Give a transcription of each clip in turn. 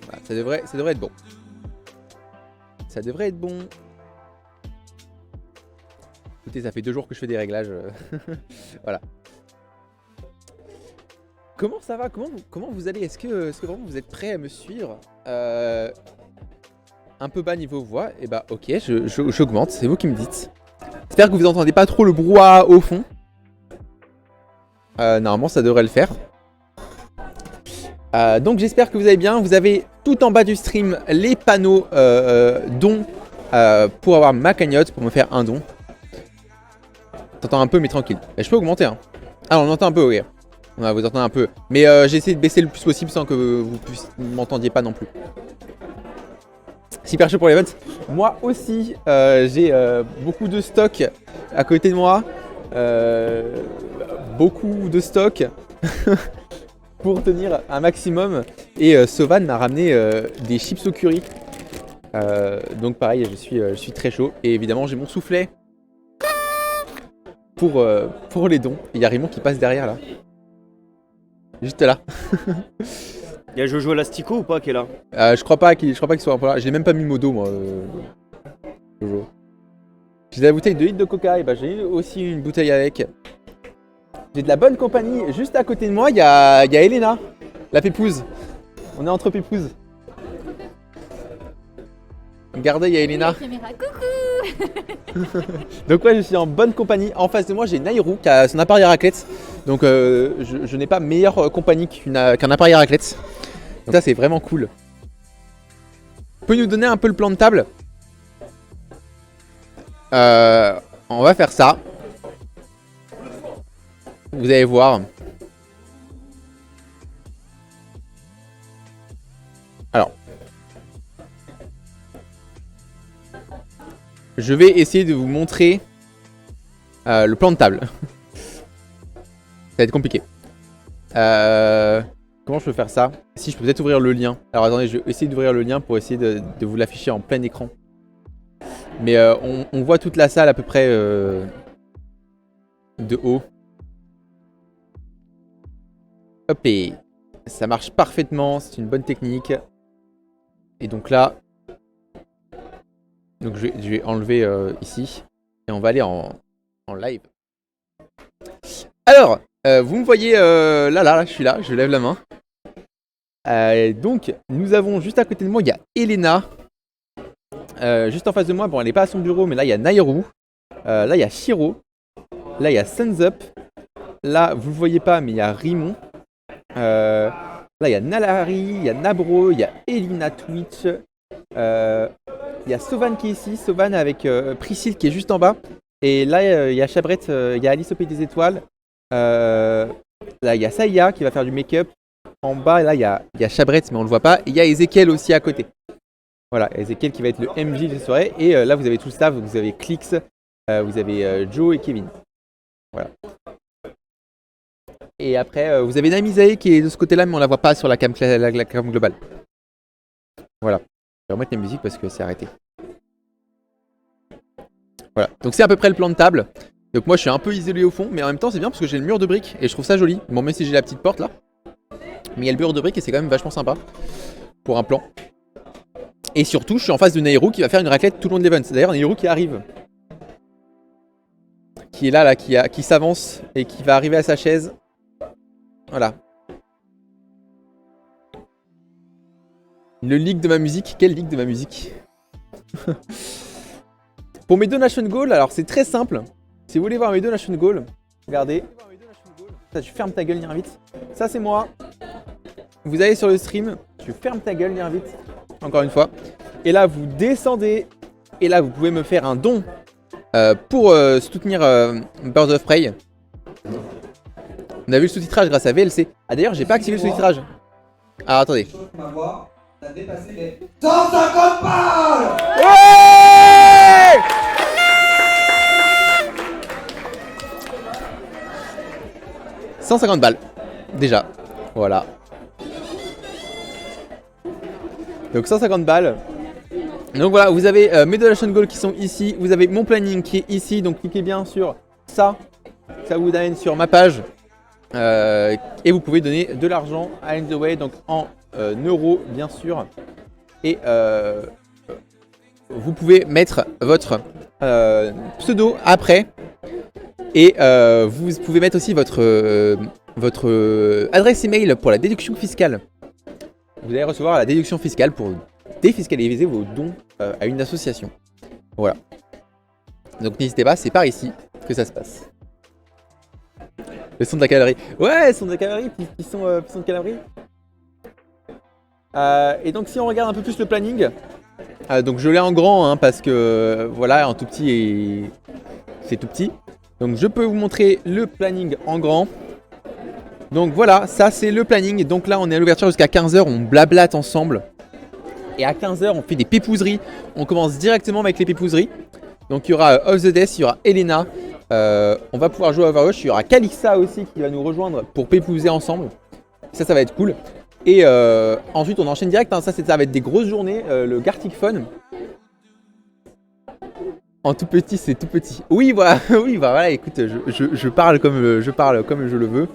Voilà, ça devrait être bon. Ça devrait être bon. Écoutez, ça fait 2 jours que je fais des réglages. Voilà. Comment ça va? Comment vous allez? Est-ce que vraiment vous êtes prêts à me suivre? Un peu bas niveau voix. Et bah ok, j'augmente, c'est vous qui me dites. J'espère que vous entendez pas trop le brouhaha au fond. Normalement ça devrait le faire. Donc j'espère que vous allez bien. Vous avez tout en bas du stream les panneaux dons pour avoir ma cagnotte, pour me faire un don. T'entends un peu mais tranquille. Et je peux augmenter hein. Ah on entend un peu, oui. Ouais, vous entendez un peu. Mais j'ai essayé de baisser le plus possible sans que vous m'entendiez pas non plus. Super chaud pour les votes. Moi aussi, j'ai beaucoup de stock à côté de moi. Beaucoup de stock pour tenir un maximum. Et Sovan m'a ramené des chips au curry. Donc pareil, je suis très chaud. Et évidemment, j'ai mon soufflet pour les dons. Il y a Raymond qui passe derrière là. Juste là. Il y a Jojo Elastico ou pas qui est là? Je crois pas qu'il soit un peu là. J'ai même pas mis modo moi. Jojo. J'ai la bouteille de litre de coca et bah j'ai aussi une bouteille avec. J'ai de la bonne compagnie. Juste à côté de moi, il y a Elena, la pépouze. On est entre pépouses. Regardez, il y a Elena. Coucou. Donc ouais, je suis en bonne compagnie. En face de moi, j'ai Nairou qui a son appareil à raclette. Donc je n'ai pas meilleure compagnie qu'un appareil à raclette. Donc ça, c'est vraiment cool. Vous pouvez nous donner un peu le plan de table? On va faire ça. Vous allez voir. Alors. Je vais essayer de vous montrer le plan de table. Ça va être compliqué. Comment je peux faire ça? Si je peux peut-être ouvrir le lien. Alors attendez, je vais essayer d'ouvrir le lien pour essayer de vous l'afficher en plein écran. Mais on voit toute la salle à peu près de haut. Hop et ça marche parfaitement, c'est une bonne technique. Et donc là, donc je vais enlever ici et on va aller en live. Alors, vous me voyez là, je suis là, je lève la main. Donc, nous avons juste à côté de moi, il y a Elena. Juste en face de moi, bon, elle n'est pas à son bureau, mais là, il y a Nairou. Là, il y a Shiro. Là, il y a Suns Up. Là, vous ne le voyez pas, mais il y a Rimon. Là, il y a Nalari, il y a Nabro, il y a Elina Twitch. Il y a Sovan qui est ici, Sovan avec Priscille qui est juste en bas. Et là, il y a Chabrette, il y a Alice au Pays des Étoiles. Là, il y a Saya qui va faire du make-up. En bas, là, il y a Chabrette, mais on ne le voit pas. Et il y a Ezekiel aussi à côté. Voilà, Ezekiel qui va être le MJ de la soirée. Et là, vous avez tout le staff. Vous avez Clix, vous avez Joe et Kevin. Voilà. Et après, vous avez Namizae qui est de ce côté-là, mais on ne la voit pas sur la cam globale. Voilà. Je vais remettre la musique parce que c'est arrêté. Voilà, donc c'est à peu près le plan de table. Donc moi je suis un peu isolé au fond, mais en même temps c'est bien parce que j'ai le mur de briques et je trouve ça joli. Bon, même si j'ai la petite porte là. Mais il y a le mur de briques et c'est quand même vachement sympa pour un plan. Et surtout je suis en face de Nairou qui va faire une raclette tout le long de l'event. C'est d'ailleurs Nairou qui arrive. Qui est là, qui s'avance et qui va arriver à sa chaise. Voilà. Le leak de ma musique. Quel leak de ma musique? Pour mes donation goals, alors c'est très simple. Si vous voulez voir mes donation goals, regardez. Ça, tu fermes ta gueule, viens vite. Ça, c'est moi. Vous allez sur le stream, tu fermes ta gueule, viens vite. Encore une fois. Et là, vous descendez. Et là, vous pouvez me faire un don pour soutenir Birds of Prey. On a vu le sous-titrage grâce à VLC. Ah, d'ailleurs, j'ai pas activé le sous-titrage. Alors, attendez. Ma voix a dépassé les 150 balles. Ouais! « 150 balles, déjà, voilà. Donc 150 balles. Donc voilà, vous avez mes donation goals qui sont ici, vous avez mon planning qui est ici, donc cliquez bien sur ça vous amène sur ma page. Et vous pouvez donner de l'argent à End the Way, donc en Neuro bien sûr. Et vous pouvez mettre votre pseudo après. Et vous pouvez mettre aussi votre adresse email pour la déduction fiscale. Vous allez recevoir la déduction fiscale pour défiscaliser vos dons à une association. Voilà. Donc n'hésitez pas, c'est par ici que ça se passe. Le son de la cavalerie. Ouais, le son de la cavalerie, qui sont de cavalerie. Et donc si on regarde un peu plus le planning, donc je l'ai en grand hein, parce que voilà, en tout petit c'est tout petit. Donc je peux vous montrer le planning en grand. Donc voilà, ça c'est le planning. Donc là on est à l'ouverture jusqu'à 15 h, on blablate ensemble. Et à 15 h on fait des pépouseries. On commence directement avec les pépouseries. Donc il y aura Of the Death, il y aura Elena. On va pouvoir jouer à Overwatch. Il y aura Calixa aussi qui va nous rejoindre pour pépouser ensemble. Ça va être cool. Et ensuite on enchaîne direct, hein. Ça va être des grosses journées, le Gartic Fun. En tout petit, c'est tout petit. Oui, voilà, oui, bah voilà, écoute, je parle comme je le veux.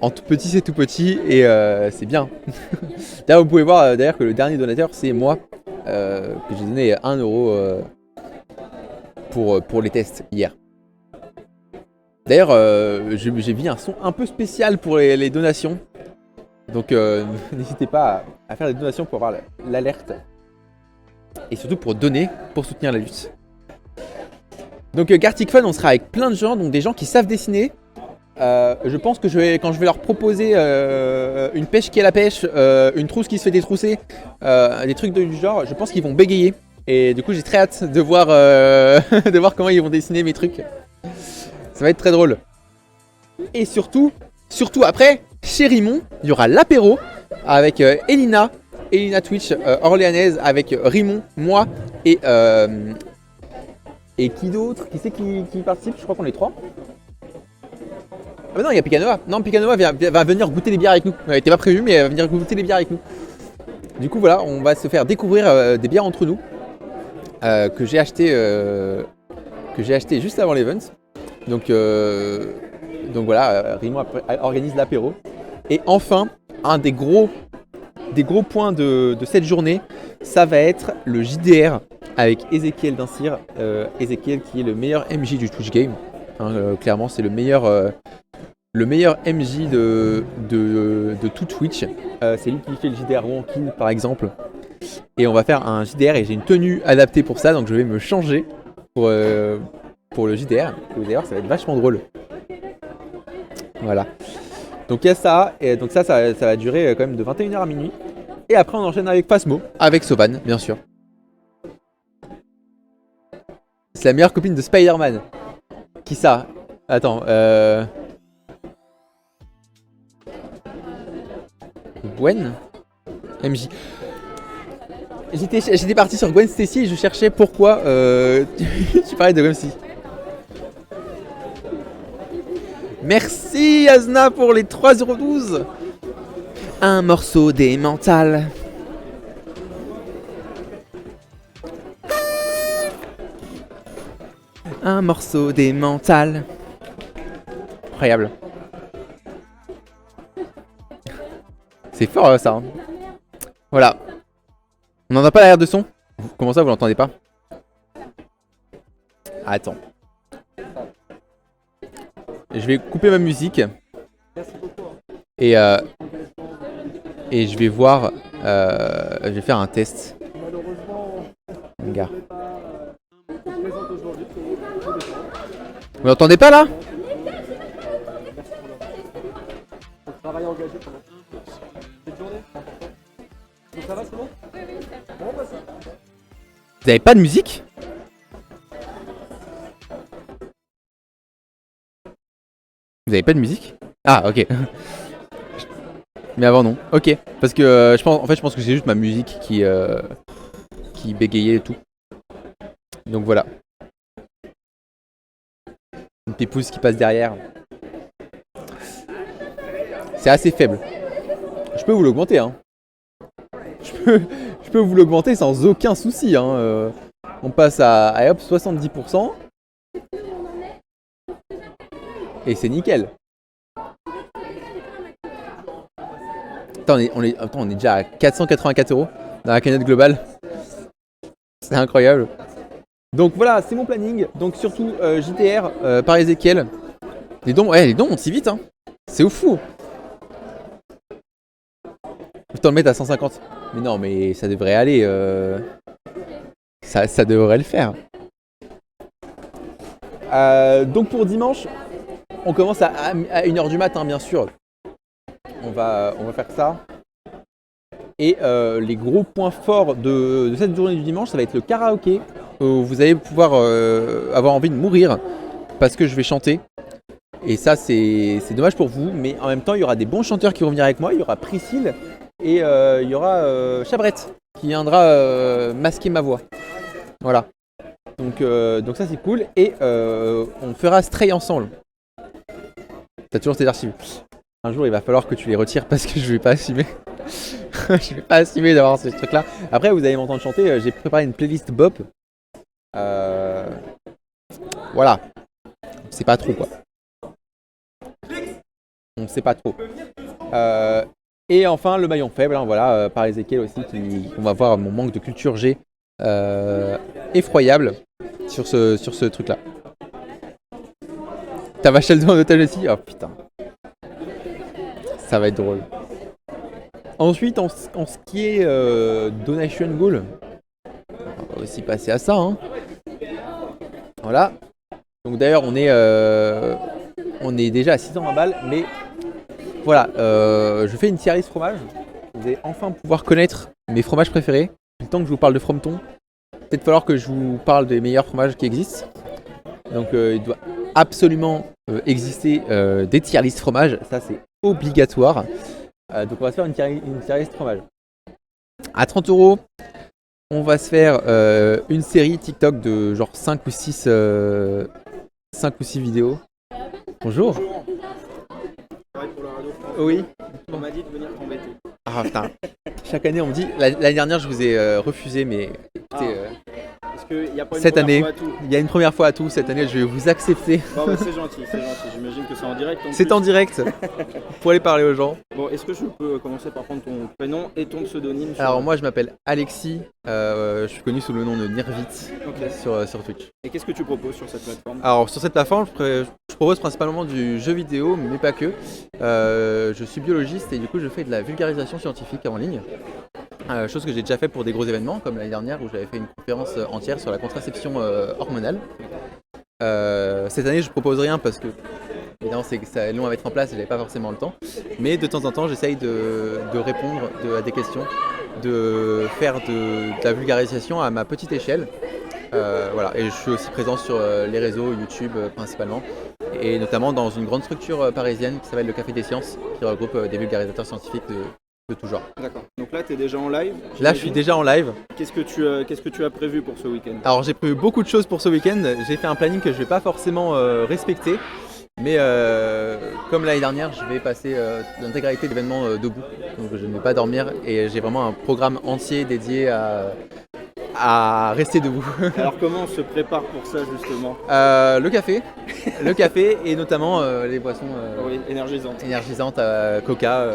En tout petit, c'est tout petit et c'est bien. D'ailleurs, vous pouvez voir d'ailleurs que le dernier donateur, c'est moi, que j'ai donné 1 € pour les tests hier. D'ailleurs, j'ai mis un son un peu spécial pour les donations. Donc n'hésitez pas à faire des donations pour avoir l'alerte. Et surtout pour donner, pour soutenir la lutte. Donc Gartic Fun, on sera avec plein de gens, donc des gens qui savent dessiner. Je pense que quand je vais leur proposer une pêche qui est la pêche, une trousse qui se fait détrousser, des trucs du genre, je pense qu'ils vont bégayer. Et du coup j'ai très hâte de voir, de voir comment ils vont dessiner mes trucs. Ça va être très drôle. Et surtout après, chez Rimon, il y aura l'apéro avec Elina Twitch orléanaise avec Rimon, moi et qui d'autre? Qui c'est qui participe? Je crois qu'on est 3. Ah bah non, il y a Picanoa. Non, Picanoa va venir goûter les bières avec nous. Elle n'était pas prévu, mais elle va venir goûter les bières avec nous. Du coup, voilà, on va se faire découvrir des bières entre nous que j'ai acheté juste avant l'event. Donc voilà, Rimon organise l'apéro. Et enfin, un des gros points de cette journée, ça va être le JDR avec Ezekiel Dinsir. Ezekiel qui est le meilleur MJ du Twitch Game. Hein, clairement, c'est le meilleur MJ de tout Twitch. C'est lui qui fait le JDR One Kill par exemple. Et on va faire un JDR et j'ai une tenue adaptée pour ça, donc je vais me changer pour le JDR. Et d'ailleurs, ça va être vachement drôle. Voilà. Donc il y a ça, et donc ça va durer quand même de 21 h à minuit. Et après on enchaîne avec Phasmo, avec Sovan, bien sûr. C'est la meilleure copine de Spider-Man. Qui ça? Attends, Gwen MJ. J'étais parti sur Gwen Stacy et je cherchais pourquoi tu parlais de Gwen Stacy. Merci Azna pour les 3,12 €. Un morceau des mentales. Un morceau des mentales. Incroyable. C'est fort ça. Hein. Voilà. On n'entend pas l'arrière de son? Comment ça vous l'entendez pas? Attends. Je vais couper ma musique. Et je vais voir. Je vais faire un test. Gars. Vous l'entendez pas là? Vous avez pas de musique? Vous avez pas de musique? Ah ok. Mais avant non. Ok. Parce que je pense que c'est juste ma musique qui bégayait et tout. Donc voilà. Une pépouze qui passe derrière. C'est assez faible. Je peux vous l'augmenter hein. Je peux vous l'augmenter sans aucun souci hein. On passe à hop 70%. Et c'est nickel. Attends, on est déjà à 484 € dans la cagnotte globale. C'est incroyable. Donc voilà, c'est mon planning. Donc surtout JTR par Ezekiel. Les dons montent si vite, hein. C'est ouf fou. Je t'en le mettre à 150. Mais non, mais ça devrait aller. Ça devrait le faire. Donc pour dimanche, on commence à 1h du matin, bien sûr. On va faire ça. Et les gros points forts de cette journée du dimanche, ça va être le karaoké. Où vous allez pouvoir avoir envie de mourir parce que je vais chanter. Et ça, c'est dommage pour vous. Mais en même temps, il y aura des bons chanteurs qui vont venir avec moi. Il y aura Priscille et il y aura Chabrette qui viendra masquer ma voix. Voilà. Donc ça, c'est cool. Et on fera Stray ensemble. T'as toujours tes archives. Un jour, il va falloir que tu les retires parce que je vais pas assumer. Je vais pas assumer d'avoir ce truc-là. Après, vous allez m'entendre chanter. J'ai préparé une playlist Bop. Voilà. On sait pas trop quoi. On sait pas trop. Et enfin, le maillon faible. Hein, voilà, par Ezekiel aussi. On va voir mon manque de culture G effroyable sur ce truc-là. T'as vaché le dos en otage aussi. Oh putain. Ça va être drôle. Ensuite, en ce qui est donation goal, on va aussi passer à ça. Hein. Voilà. Donc d'ailleurs, on est déjà à 620 balles, mais voilà, je fais une tier list fromage. Vous allez enfin pouvoir connaître mes fromages préférés. Le temps que je vous parle de frometon, peut-être falloir que je vous parle des meilleurs fromages qui existent. Donc il doit absolument exister des tier list fromage, ça c'est obligatoire. Donc on va se faire une tier list fromage. À 30 €, on va se faire une série TikTok de genre 5 ou 6 vidéos. Bonjour. Pour la radio France. Oui. On m'a dit de venir t'embêter. Ah putain. Chaque année on me dit, l'année dernière je vous ai refusé, mais écoutez, Parce qu'il n'y a pas une cette première année, fois à tout. il y a une première fois à tout, cette année je vais vous accepter. Bon, bah, c'est gentil. J'imagine que c'est en direct. C'est en direct, pour aller parler aux gens. Bon, est-ce que je peux commencer par prendre ton prénom et ton pseudonyme Alors moi je m'appelle Alexis, je suis connu sous le nom de Nirvit sur Twitch. Et qu'est-ce que tu proposes sur cette plateforme? Alors sur cette plateforme je propose principalement du jeu vidéo mais pas que. Je suis biologiste et du coup je fais de la vulgarisation scientifique en ligne. Chose que j'ai déjà fait pour des gros événements comme l'année dernière où j'avais fait une conférence entière sur la contraception hormonale. Cette année je propose rien parce que évidemment c'est long à mettre en place et j'avais pas forcément le temps. Mais de temps en temps j'essaye de répondre à des questions, de faire de la vulgarisation à ma petite échelle. Voilà. Et je suis aussi présent sur les réseaux YouTube principalement et notamment dans une grande structure parisienne qui s'appelle le Café des Sciences qui regroupe des vulgarisateurs scientifiques de tout genre. D'accord. Donc là, tu es déjà en live? Là, je suis déjà en live. Qu'est-ce que tu as prévu pour ce week-end? Alors, j'ai prévu beaucoup de choses pour ce week-end. J'ai fait un planning que je vais pas forcément respecter. Mais comme l'année dernière, je vais passer l'intégralité de l'événement debout. Donc, je ne vais pas dormir. Et j'ai vraiment un programme entier dédié à rester debout. Alors, comment on se prépare pour ça, justement? Le café et notamment les boissons Oui, énergisantes. coca,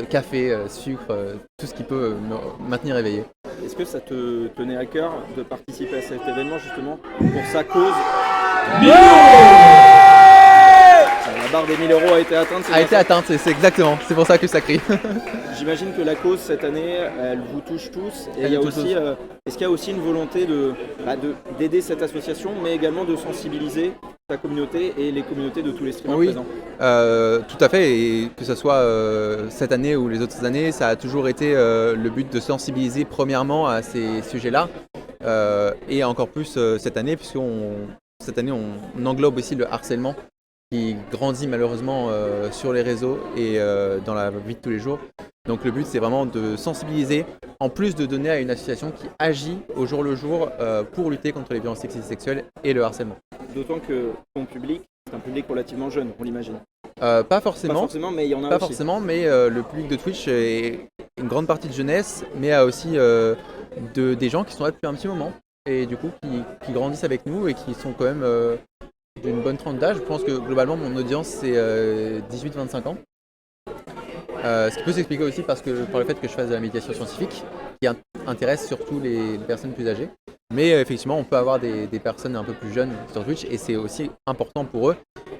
café, sucre, tout ce qui peut me maintenir éveillé. Est-ce que ça te tenait à cœur de participer à cet événement justement pour sa cause? La barre des 1000 € a été atteinte. C'est exactement, c'est pour ça que ça crie. J'imagine que la cause cette année, elle vous touche tous. Et il y a aussi, est-ce qu'il y a aussi une volonté d'aider cette association, mais également de sensibiliser ta communauté et les communautés de tous les streamers présents? Tout à fait. Et que ce soit cette année ou les autres années, ça a toujours été le but de sensibiliser premièrement à ces sujets-là. Et encore plus cette année, puisque cette année on englobe aussi le harcèlement qui grandit malheureusement sur les réseaux et dans la vie de tous les jours. Donc le but c'est vraiment de sensibiliser, en plus de donner à une association qui agit au jour le jour pour lutter contre les violences sexistes et sexuelles et le harcèlement. D'autant que ton public, c'est un public relativement jeune, on l'imagine. Pas forcément. Pas forcément, mais il y en a pas aussi. Forcément, mais le public de Twitch est une grande partie de jeunesse, mais a aussi des gens qui sont là depuis un petit moment et du coup qui grandissent avec nous et qui sont quand même d'une bonne tranche d'âge. Je pense que globalement mon audience c'est 18-25 ans. Ce qui peut s'expliquer aussi par le fait que je fasse de la méditation scientifique, qui intéresse surtout les personnes plus âgées. Mais effectivement, on peut avoir des personnes un peu plus jeunes sur Twitch et c'est aussi important pour eux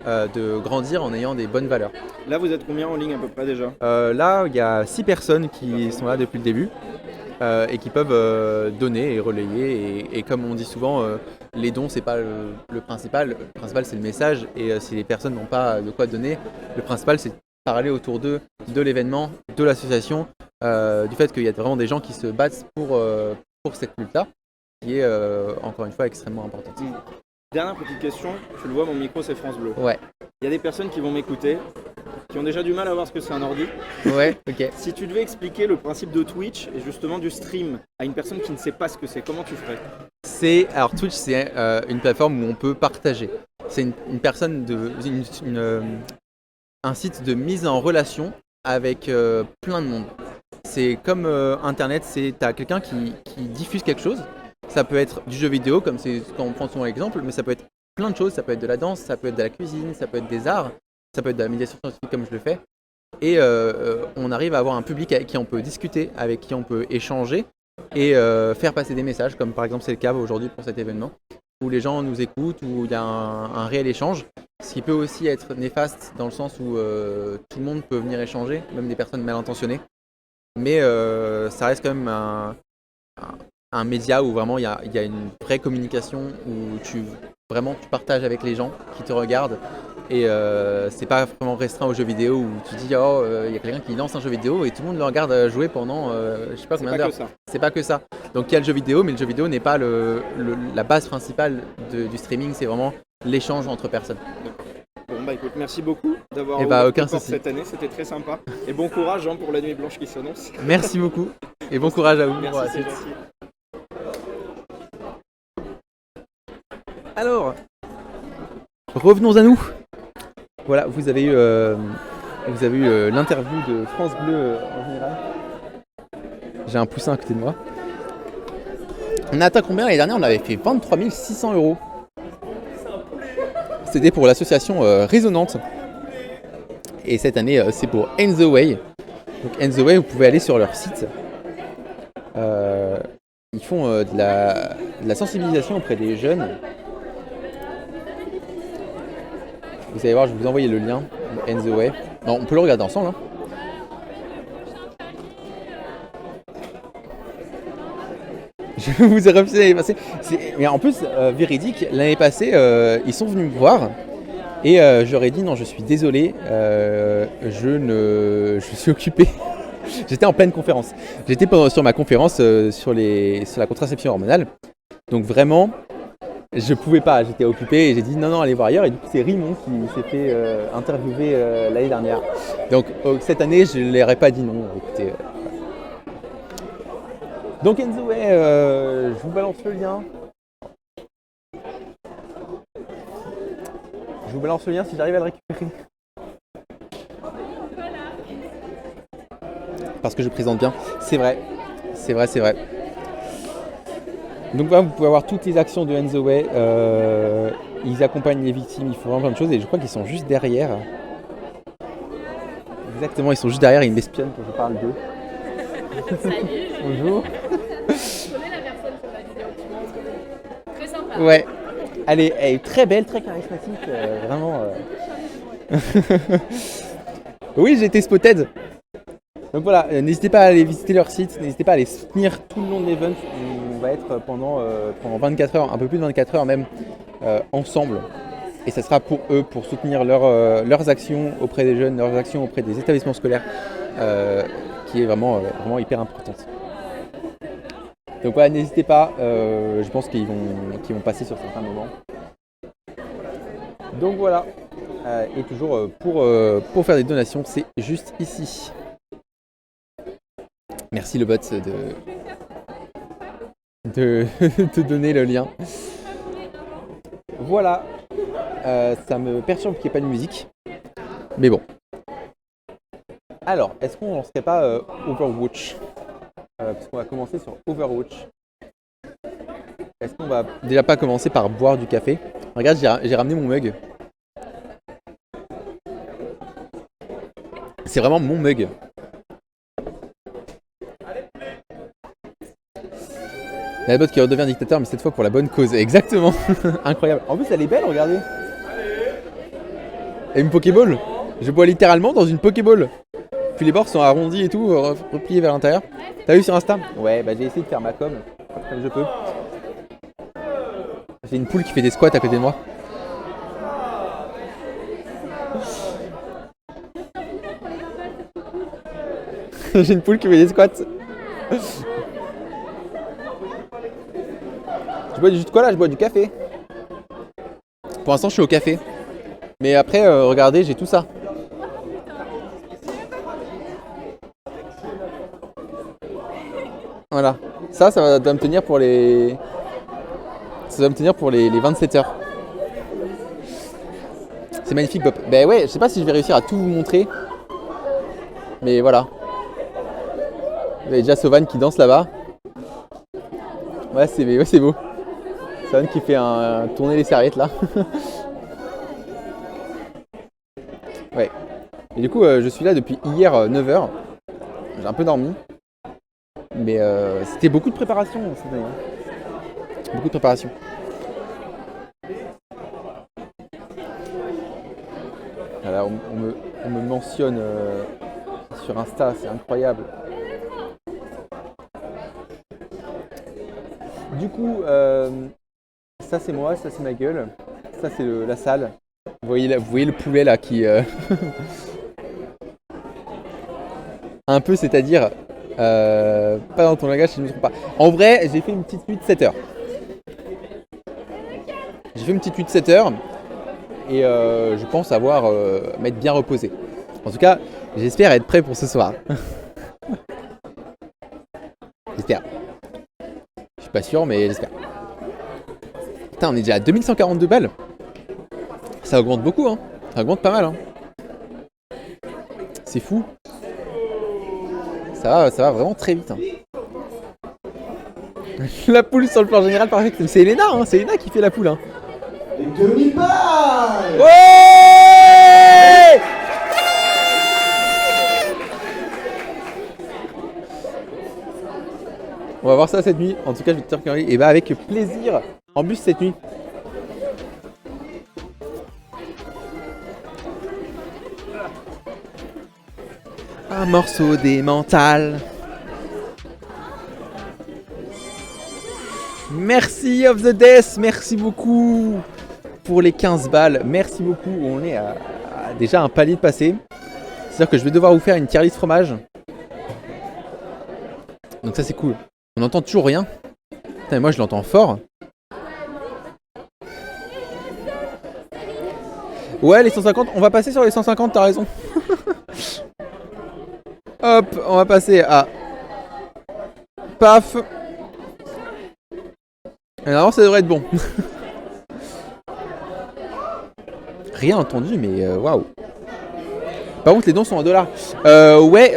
de grandir en ayant des bonnes valeurs. Là, vous êtes combien en ligne à peu près déjà? Là, il y a 6 personnes qui sont là depuis le début et qui peuvent donner et relayer. Et comme on dit souvent, les dons, c'est pas le principal. Le principal, c'est le message. Et si les personnes n'ont pas de quoi donner, le principal, c'est de parler autour d'eux, de l'événement, de l'association, du fait qu'il y a vraiment des gens qui se battent pour cette lutte-là, qui est encore une fois extrêmement importante. Dernière petite question, tu le vois, mon micro c'est France Bleu. Ouais. Il y a des personnes qui vont m'écouter, qui ont déjà du mal à voir ce que c'est un ordi. Ouais, ok. Si tu devais expliquer le principe de Twitch et justement du stream à une personne qui ne sait pas ce que c'est, comment tu ferais? Alors Twitch, c'est une plateforme où on peut partager. C'est un site de mise en relation avec plein de monde. C'est comme Internet, tu as quelqu'un qui diffuse quelque chose. Ça peut être du jeu vidéo, comme c'est quand on prend son exemple, mais ça peut être plein de choses. Ça peut être de la danse, ça peut être de la cuisine, ça peut être des arts, ça peut être de la médiation scientifique comme je le fais. Et on arrive à avoir un public avec qui on peut discuter, avec qui on peut échanger et faire passer des messages, comme par exemple c'est le cas aujourd'hui pour cet événement, où les gens nous écoutent, où il y a un réel échange. Ce qui peut aussi être néfaste dans le sens où tout le monde peut venir échanger, même des personnes mal intentionnées. Mais ça reste quand même un média où vraiment il y a une vraie communication, où tu partages avec les gens qui te regardent. Et c'est pas vraiment restreint aux jeux vidéo où tu dis oh il y a quelqu'un qui lance un jeu vidéo et tout le monde le regarde jouer pendant je sais pas combien d'heures. C'est pas que ça. Donc il y a le jeu vidéo, mais le jeu vidéo n'est pas la base principale du streaming, c'est vraiment l'échange entre personnes. Bon bah écoute, merci beaucoup d'avoir aucun souci cette année, c'était très sympa. Et bon courage pour la nuit blanche qui s'annonce. Merci beaucoup et bon courage à vous. Merci, c'est gentil. Alors, revenons à nous. Voilà, vous avez eu l'interview de France Bleu en général. J'ai un poussin à côté de moi. On a atteint combien l'année dernière? On avait fait 23 600 €. C'était pour l'association Résonante. Et cette année, c'est pour In The Way. Donc In The Way, vous pouvez aller sur leur site. Ils font de la sensibilisation auprès des jeunes. Vous allez voir, je vais vous envoyer le lien de In The Way. Non, on peut le regarder ensemble. Hein. Je vous ai refusé l'année passée. Mais en plus, véridique, l'année passée, ils sont venus me voir. Et je leur ai dit non, je suis désolé, je suis occupé. J'étais en pleine conférence. J'étais sur ma conférence sur la contraception hormonale. Donc vraiment, je pouvais pas, j'étais occupé et j'ai dit non, allez voir ailleurs. Et du coup, c'est Rimon qui s'est fait interviewer l'année dernière. Donc cette année, je ne leur ai pas dit non. Écoutez, donc In The Way, je vous balance le lien. Je vous balance le lien si j'arrive à le récupérer. Parce que je présente bien. C'est vrai. Donc là, vous pouvez avoir toutes les actions de In The Way. Ils accompagnent les victimes, ils font vraiment plein de choses et je crois qu'ils sont juste derrière. Exactement, ils sont juste derrière, ils m'espionnent quand je parle d'eux. Salut. Bonjour. Je connais la personne sur la vidéo. Très sympa. Ouais. Elle est très belle, très charismatique, vraiment. Oui, j'ai été spotted. Donc voilà, n'hésitez pas à aller visiter leur site, n'hésitez pas à les soutenir tout le long de l'event. On va être pendant 24 heures, un peu plus de 24 heures même, ensemble. Et ça sera pour eux, pour soutenir leurs actions auprès des jeunes, leurs actions auprès des établissements scolaires, qui est vraiment hyper importante. Donc voilà, n'hésitez pas, je pense qu'ils vont passer sur certains moments. Donc voilà, et toujours pour faire des donations, c'est juste ici. Merci le bot de te donner le lien. Voilà, ça me perturbe qu'il n'y ait pas de musique, mais bon. Alors, est-ce qu'on ne lancerait pas Overwatch? Parce qu'on va commencer sur Overwatch. Est-ce qu'on va déjà pas commencer par boire du café? Regarde, j'ai ramené mon mug. C'est vraiment mon mug. La botte qui redevient dictateur, mais cette fois pour la bonne cause. Exactement. Incroyable. En plus, elle est belle, regardez. Et une Pokéball. Je bois littéralement dans une Pokéball. Puis les bords sont arrondis et tout, repliés vers l'intérieur. T'as vu sur Insta? Ouais, bah j'ai essayé de faire ma com comme je peux. J'ai une poule qui fait des squats à côté de moi. J'ai une poule qui fait des squats. Je bois du jus de quoi là? Je bois du café. Pour l'instant je suis au café. Mais après regardez, j'ai tout ça. Voilà. Ça doit me tenir pour les... Ça doit me tenir pour les 27 heures. C'est magnifique Bob. Ben ouais, je sais pas si je vais réussir à tout vous montrer. Mais voilà. Vous avez déjà Sauvan qui danse là-bas. Ouais, c'est beau. Sauvan qui fait tourner les serviettes là. Ouais. Et du coup, je suis là depuis hier 9h. J'ai un peu dormi. Mais c'était beaucoup de préparation cette année. Beaucoup de préparation. Alors, on me mentionne sur Insta, c'est incroyable. Du coup, ça c'est moi, ça c'est ma gueule, ça c'est la salle. Vous voyez le poulet là qui... Un peu, c'est-à-dire... pas dans ton langage si je ne me trompe pas. En vrai, j'ai fait une petite nuit de 7 heures. J'ai fait une petite nuit de 7 heures. Et je pense m'être bien reposé. En tout cas, j'espère être prêt pour ce soir. J'espère. Je suis pas sûr, mais j'espère. Putain, on est déjà à 2142 balles. Ça augmente beaucoup, hein. Ça augmente pas mal, hein. C'est fou. Ça va vraiment très vite. Hein. La poule sur le plan général, parfait. C'est Elena, hein. C'est Elena qui fait la poule. Hein. 2000 balles. Ouais! On va voir ça cette nuit. En tout cas, je vais te dire que et bah avec plaisir en bus cette nuit. Un morceau des mentales. Merci of the Death, merci beaucoup pour les 15 balles. Merci beaucoup. On est à déjà un palier de passé. C'est-à-dire que je vais devoir vous faire une tier list fromage. Donc ça c'est cool. On n'entend toujours rien. Putain, mais moi je l'entends fort. Ouais, les 150, on va passer sur les 150, t'as raison. Hop, on va passer à... Paf. Et normalement ça devrait être bon. Rien entendu, mais waouh. Par contre, les dons sont en dollars. Ouais,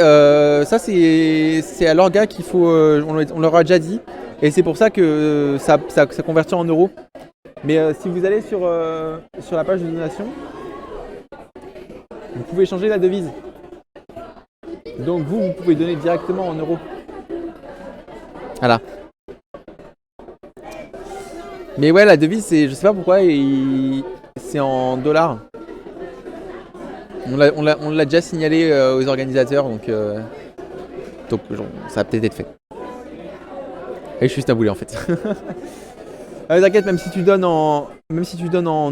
ça c'est à l'orga qu'il faut. On leur a déjà dit. Et c'est pour ça que ça convertit en euros. Mais si vous allez sur la page de donation, vous pouvez changer la devise. Donc vous pouvez donner directement en euros. Voilà. Mais ouais, la devise, c'est, je sais pas pourquoi, c'est en dollars. On l'a déjà signalé aux organisateurs, donc ça a peut-être été fait. Et je suis taboulé en fait. T'inquiète, même si tu donnes en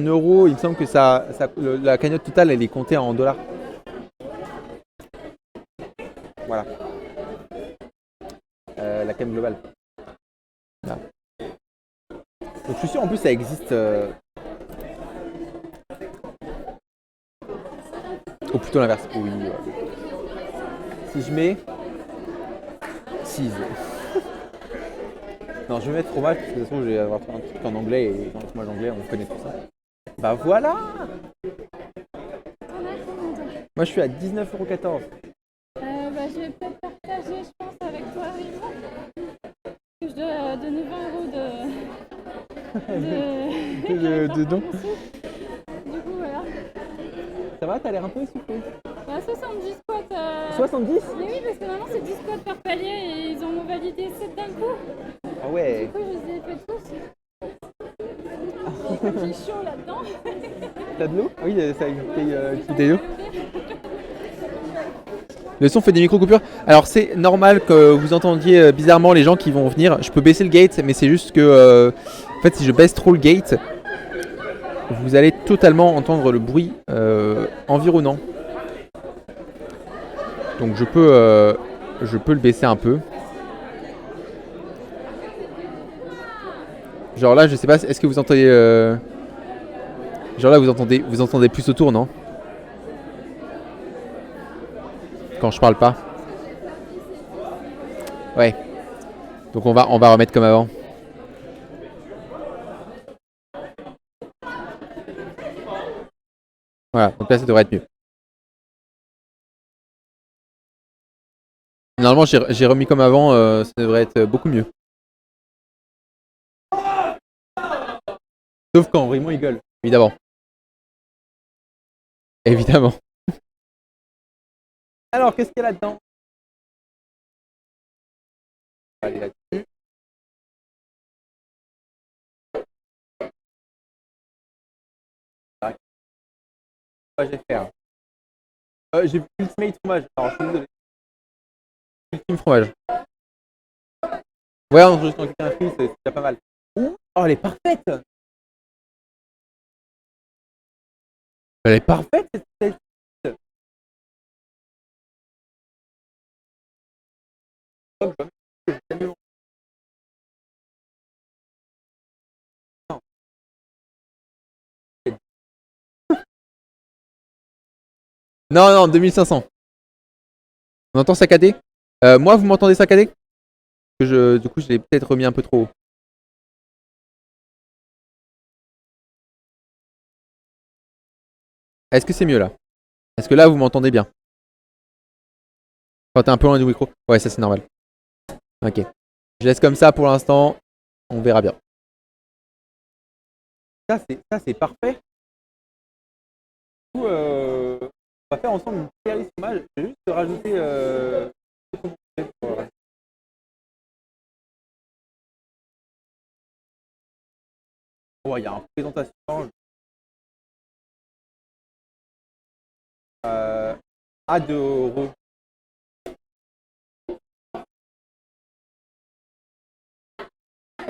euros, il me semble que la cagnotte totale elle est comptée en dollars. Voilà. La cam globale. Là. Donc je suis sûr en plus ça existe. Ou plutôt l'inverse. Oui. Si je mets 6. Non, je vais mettre fromage parce que de toute façon je vais avoir un truc en anglais et dans le fromage anglais on connaît tout ça. Bah voilà. Moi je suis à 19,14€. Je vais peut-être partager, je pense, avec toi, Yvan. Je dois donner 20€ de dons. Du coup, voilà. Ça va, t'as l'air un peu essoufflé. Bah, 70 quoi, squats. 70? Mais oui, parce que maintenant c'est 10 squats par palier et ils ont validé 7 d'un coup. Ah ouais. Du coup, je les ai fait tous. J'ai chaud là-dedans. T'as de l'eau? Oui, ça a une bouteille d'eau. Le son fait des micro-coupures. Alors c'est normal que vous entendiez bizarrement les gens qui vont venir. Je peux baisser le gate, mais c'est juste que en fait si je baisse trop le gate, vous allez totalement entendre le bruit environnant. Donc je peux le baisser un peu. Genre là je sais pas, est-ce que vous entendez genre là vous entendez plus autour, non? Quand je parle pas. Ouais. Donc on va remettre comme avant. Voilà, donc là ça devrait être mieux. Normalement j'ai remis comme avant, ça devrait être beaucoup mieux. Sauf quand Raymond il gueule, évidemment. Évidemment. Alors, qu'est-ce qu'il y a là-dedans? On va aller là-dessus. Je vais faire. J'ai Ultimate fromage. Alors, je suis désolé. Ultime fromage. Ouais, on juste en quelqu'un free, c'est déjà pas mal. Oh, elle est parfaite! Elle est parfaite, cette. Non, 2500. On entend saccadé? Moi, vous m'entendez saccadé? Du coup, je l'ai peut-être remis un peu trop haut. Est-ce que c'est mieux là? Est-ce que là, vous m'entendez bien? Quand t'es un peu loin du micro? Ouais, ça c'est normal. Ok. Je laisse comme ça pour l'instant. On verra bien. Ça, c'est parfait. Du coup, on va faire ensemble une petite liste fromage. Je vais juste rajouter. Oh, il y a une présentation. À 2 €.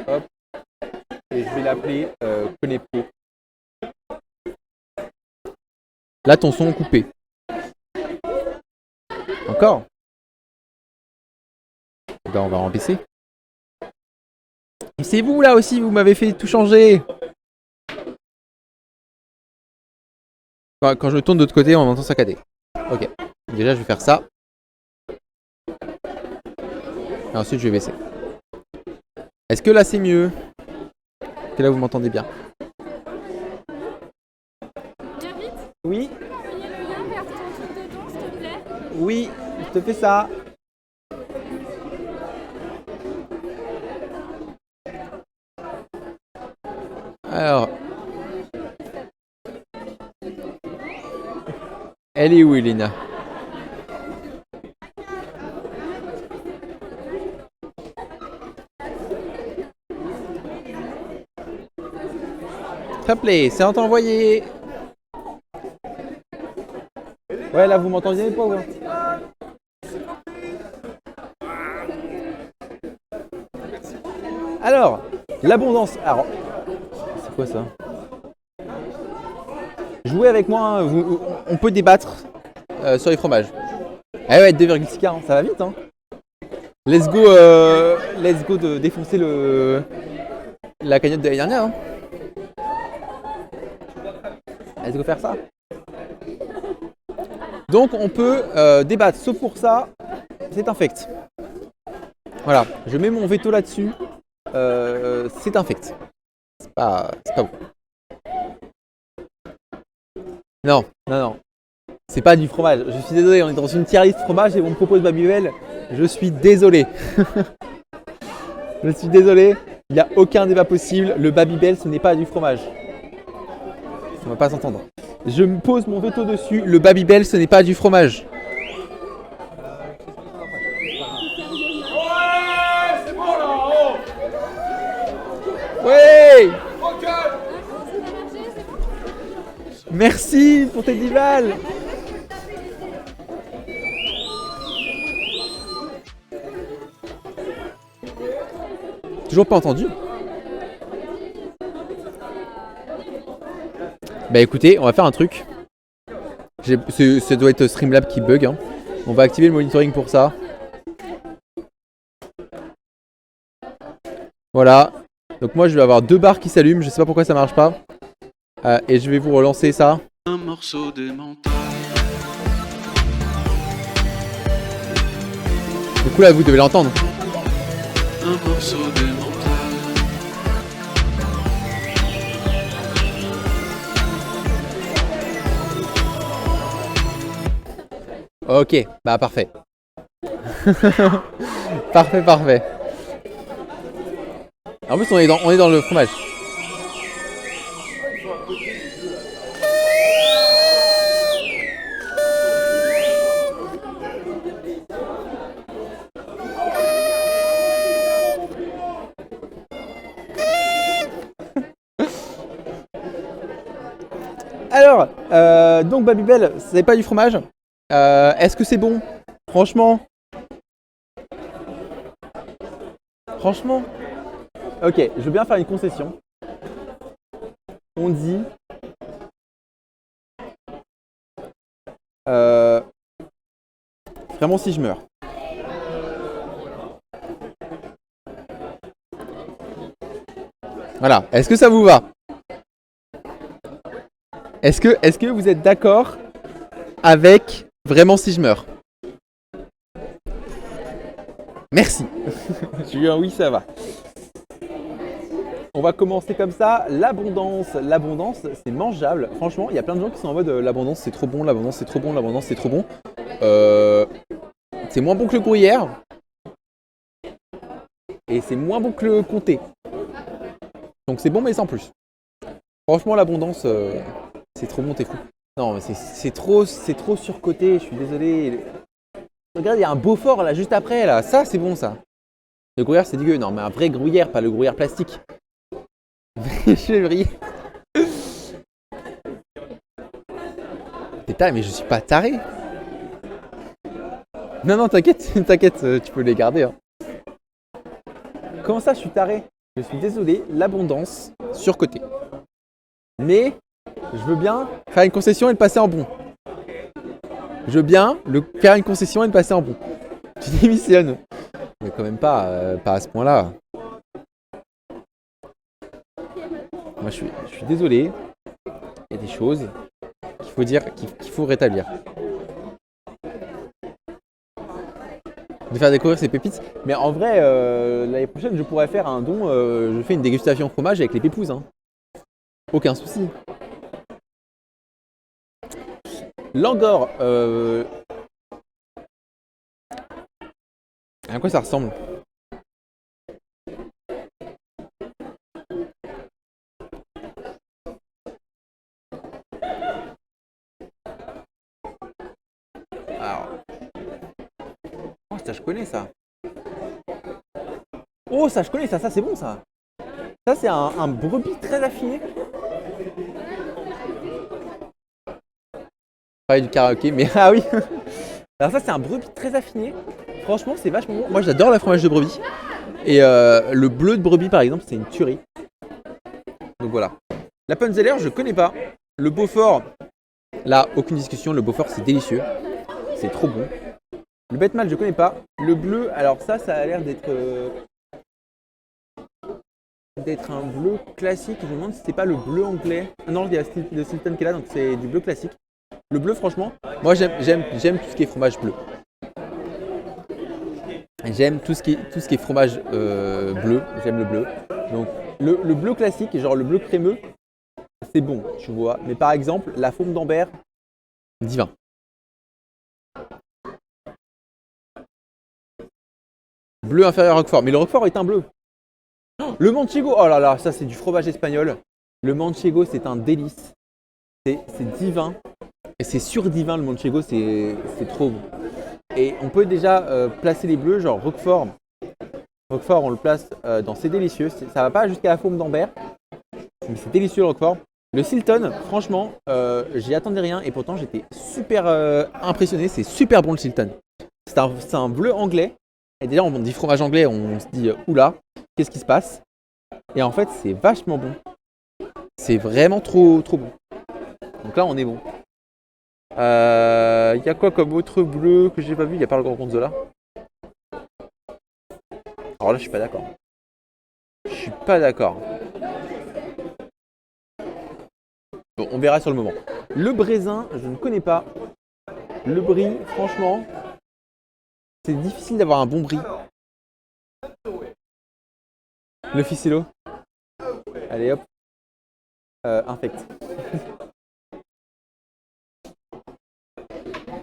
Hop. Et je vais l'appeler Conepo. Là, ton son coupé. Encore? Ben, on va en baisser. Et c'est vous là aussi, vous m'avez fait tout changer. Quand je tourne de l'autre côté, on entend saccader. Ok. Déjà, je vais faire ça. Et ensuite, je vais baisser. Est-ce que là, c'est mieux? Est-ce que là, vous m'entendez bien? Viens vite. Oui. Envoyez le lien vers ton truc de don, s'il te plaît. Oui, je te fais ça. Alors. Elle est où, Elena? Hop là, c'est envoyé. Ouais, là, vous m'entendiez pas ou quoi? Alors, l'abondance. Alors, c'est quoi ça? Jouez avec moi, hein. On peut débattre sur les fromages. Ah ouais, 2,6K, hein, ça va vite. Hein. Let's go de défoncer la cagnotte de l'année dernière. Hein. Let's go faire ça. Donc on peut débattre, sauf pour ça, c'est infect. Voilà, je mets mon veto là-dessus. C'est infect. C'est pas bon. Non. C'est pas du fromage. Je suis désolé, on est dans une tier list fromage et on me propose Babybel. Je suis désolé. Je suis désolé. Il n'y a aucun débat possible. Le Babybel, ce n'est pas du fromage. On va pas s'entendre. Je me pose mon veto dessus. Le Babybel, ce n'est pas du fromage. Ouais. Merci pour tes 10 balles. Toujours pas entendu. Bah écoutez, on va faire un truc. Ça doit être Streamlab qui bug. Hein. On va activer le monitoring pour ça. Voilà. Donc moi je vais avoir 2 barres qui s'allument. Je sais pas pourquoi ça marche pas. Et je vais vous relancer ça. Un morceau de mental. Du coup là vous devez l'entendre. Un morceau de mental. Ok, bah parfait. Parfait. En plus on est dans le fromage. Alors, donc Babybel, c'est pas du fromage. Est-ce que c'est bon? Franchement, ok, je veux bien faire une concession. On dit vraiment si je meurs. Voilà, est-ce que ça vous va? Est-ce que vous êtes d'accord avec vraiment si je meurs? Merci. J'ai eu un oui, ça va. On va commencer comme ça. L'abondance, c'est mangeable. Franchement, il y a plein de gens qui sont en mode l'abondance, c'est trop bon, l'abondance, c'est trop bon, l'abondance, c'est trop bon. C'est moins bon que le gruyère. Et c'est moins bon que le comté. Donc c'est bon, mais sans plus. Franchement, l'abondance, c'est trop bon, t'es fou. Non, mais c'est trop surcoté, je suis désolé. Regarde, il y a un Beaufort là, juste après, là. Ça, c'est bon, ça. Le gruyère, c'est dégueu. Non, mais un vrai gruyère, pas le gruyère plastique. Chevrier. Putain, mais je suis pas taré. Non, t'inquiète, tu peux les garder. Hein. Comment ça, je suis taré? Je suis désolé, l'abondance, surcoté. Mais, je veux bien faire une concession et le passer en bon. Je veux bien faire une concession et le passer en bon. Tu démissionnes. Mais quand même pas à ce point-là. Moi, je suis désolé. Il y a des choses qu'il faut dire, qu'il faut rétablir. De faire découvrir ces pépites. Mais en vrai, l'année prochaine, je pourrais faire un don. Je fais une dégustation fromage avec les pépouses. Hein. Aucun souci. L'Angor. À quoi ça ressemble? Alors. Oh, ça je connais ça. Oh, ça je connais ça, c'est bon ça. Ça c'est un brebis très affiné. Parler du karaoké, mais ah oui. Alors ça c'est un brebis très affiné. Franchement c'est vachement bon. Moi j'adore la fromage de brebis. Et le bleu de brebis par exemple c'est une tuerie. Donc voilà. La Punzeller je connais pas. Le Beaufort, là aucune discussion. Le Beaufort c'est délicieux. C'est trop bon. Le Betmal je connais pas. Le bleu, alors ça a l'air d'être un bleu classique. Je me demande si c'est pas le bleu anglais. Ah non, il y a le Stilton qui est là donc c'est du bleu classique. Le bleu franchement, moi j'aime tout ce qui est fromage bleu. J'aime tout ce qui est fromage bleu, j'aime le bleu. Donc le bleu classique, genre le bleu crémeux, c'est bon, tu vois. Mais par exemple, la Faume d'Ambert, divin. Bleu inférieur à Roquefort, mais le Roquefort est un bleu. Le Manchego, oh là là, ça c'est du fromage espagnol. Le Manchego, c'est un délice. C'est divin. Et c'est surdivin le Manchego, c'est trop bon. Et on peut déjà placer les bleus, genre Roquefort, Roquefort, on le place dans C'est délicieux. Ça va pas jusqu'à la fourme d'Ambert, mais c'est délicieux le Roquefort. Le Stilton, franchement, j'y attendais rien et pourtant j'étais super impressionné. C'est super bon le Stilton. C'est un bleu anglais. Et déjà, on dit fromage anglais, on se dit oula, qu'est-ce qui se passe? Et en fait, c'est vachement bon. C'est vraiment trop bon. Donc là, on est bon. Il y a quoi comme autre bleu que j'ai pas vu? Il n'y a pas le gorgonzola. Alors là, je suis pas d'accord. Je suis pas d'accord. Bon, on verra sur le moment. Le Brézin, je ne connais pas. Le Brie, franchement, c'est difficile d'avoir un bon Brie. Le Ficello. Allez hop. Infect.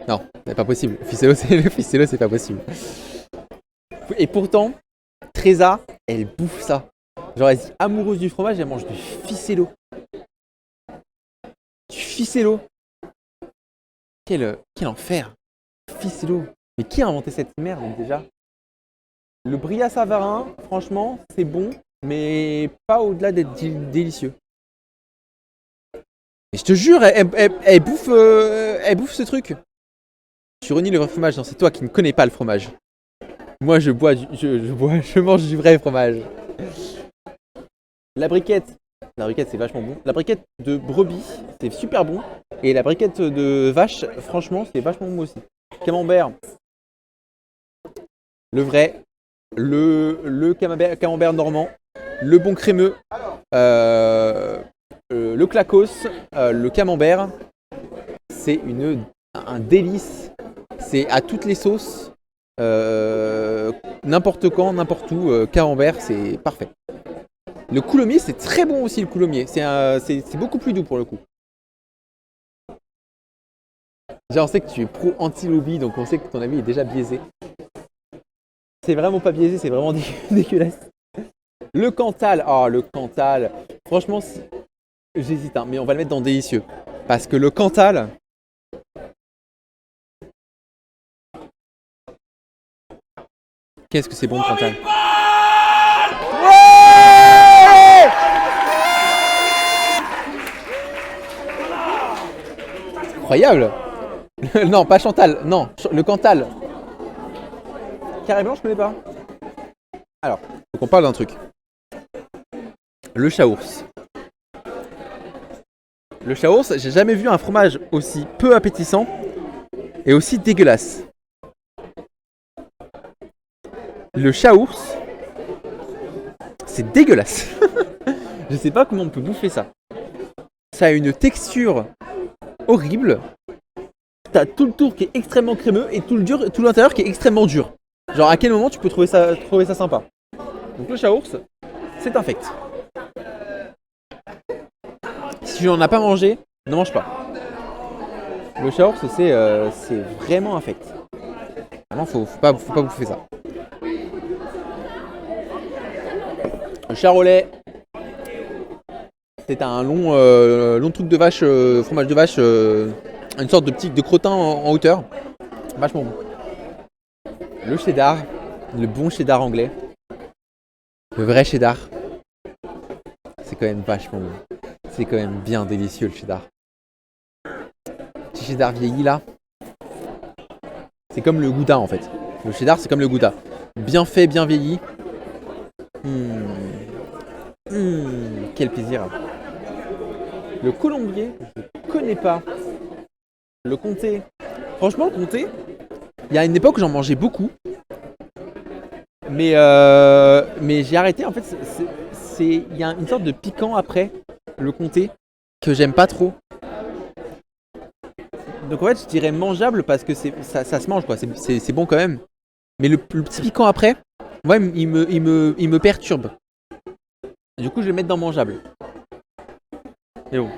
Non, c'est pas possible. Le Ficello, c'est pas possible. Et pourtant, Teresa, elle bouffe ça. Genre, elle est amoureuse du fromage, elle mange du Ficello. Du Ficello. Quel enfer. Ficello. Mais qui a inventé cette merde déjà? Le Brie à Savarin, franchement, c'est bon, mais pas au-delà d'être délicieux. Et je te jure, elle bouffe ce truc. Tu renies le vrai fromage, non, c'est toi qui ne connais pas le fromage. Moi, je mange du vrai fromage. La briquette c'est vachement bon. La briquette de brebis, c'est super bon. Et la briquette de vache, franchement, c'est vachement bon aussi. Camembert, le vrai, le camembert normand, le bon crémeux, le clacos, le camembert, c'est un délice. C'est à toutes les sauces, n'importe quand, n'importe où, camembert, c'est parfait. Le coulommiers, c'est très bon aussi le coulommiers. C'est beaucoup plus doux pour le coup. Déjà, on sait que tu es pro anti-lobby, donc on sait que ton avis est déjà biaisé. C'est vraiment pas biaisé, c'est vraiment dégueulasse. Le Cantal, le Cantal, franchement, j'hésite, hein, mais on va le mettre dans délicieux. Parce que le Cantal, qu'est-ce que c'est bon le Cantal? Incroyable. Non, pas Chantal, non, le Cantal. Carré blanc, je connais pas. Alors, faut qu'on parle d'un truc. Le Chaours. Le Chaours, j'ai jamais vu un fromage aussi peu appétissant et aussi dégueulasse. Le Chaours, c'est dégueulasse. Je sais pas comment on peut bouffer ça. Ça a une texture horrible. T'as tout le tour qui est extrêmement crémeux et tout l'intérieur qui est extrêmement dur. Genre à quel moment tu peux trouver ça sympa? Donc le Chaours, c'est infect. Si tu n'en as pas mangé, ne mange pas. Le Chaours, c'est vraiment infect. Vraiment, faut pas bouffer ça. Le Charolais, c'est un long truc de vache, fromage de vache, une sorte de crottin en hauteur. Vachement bon. Le cheddar, le bon cheddar anglais. Le vrai cheddar. C'est quand même vachement bon. C'est quand même bien délicieux le cheddar. Petit cheddar vieilli là. C'est comme le Gouda en fait. Le cheddar c'est comme le Gouda. Bien fait, bien vieilli. Quel plaisir. Le Colombier, je connais pas. Le Comté. Franchement le Comté, il y a une époque où j'en mangeais beaucoup. Mais j'ai arrêté en fait. Il y a une sorte de piquant après le Comté que j'aime pas trop. Donc en fait je dirais mangeable parce que ça se mange quoi, c'est bon quand même. Mais le petit piquant après, ouais, il me perturbe. Du coup je vais le mettre dans mangeable. Et bon.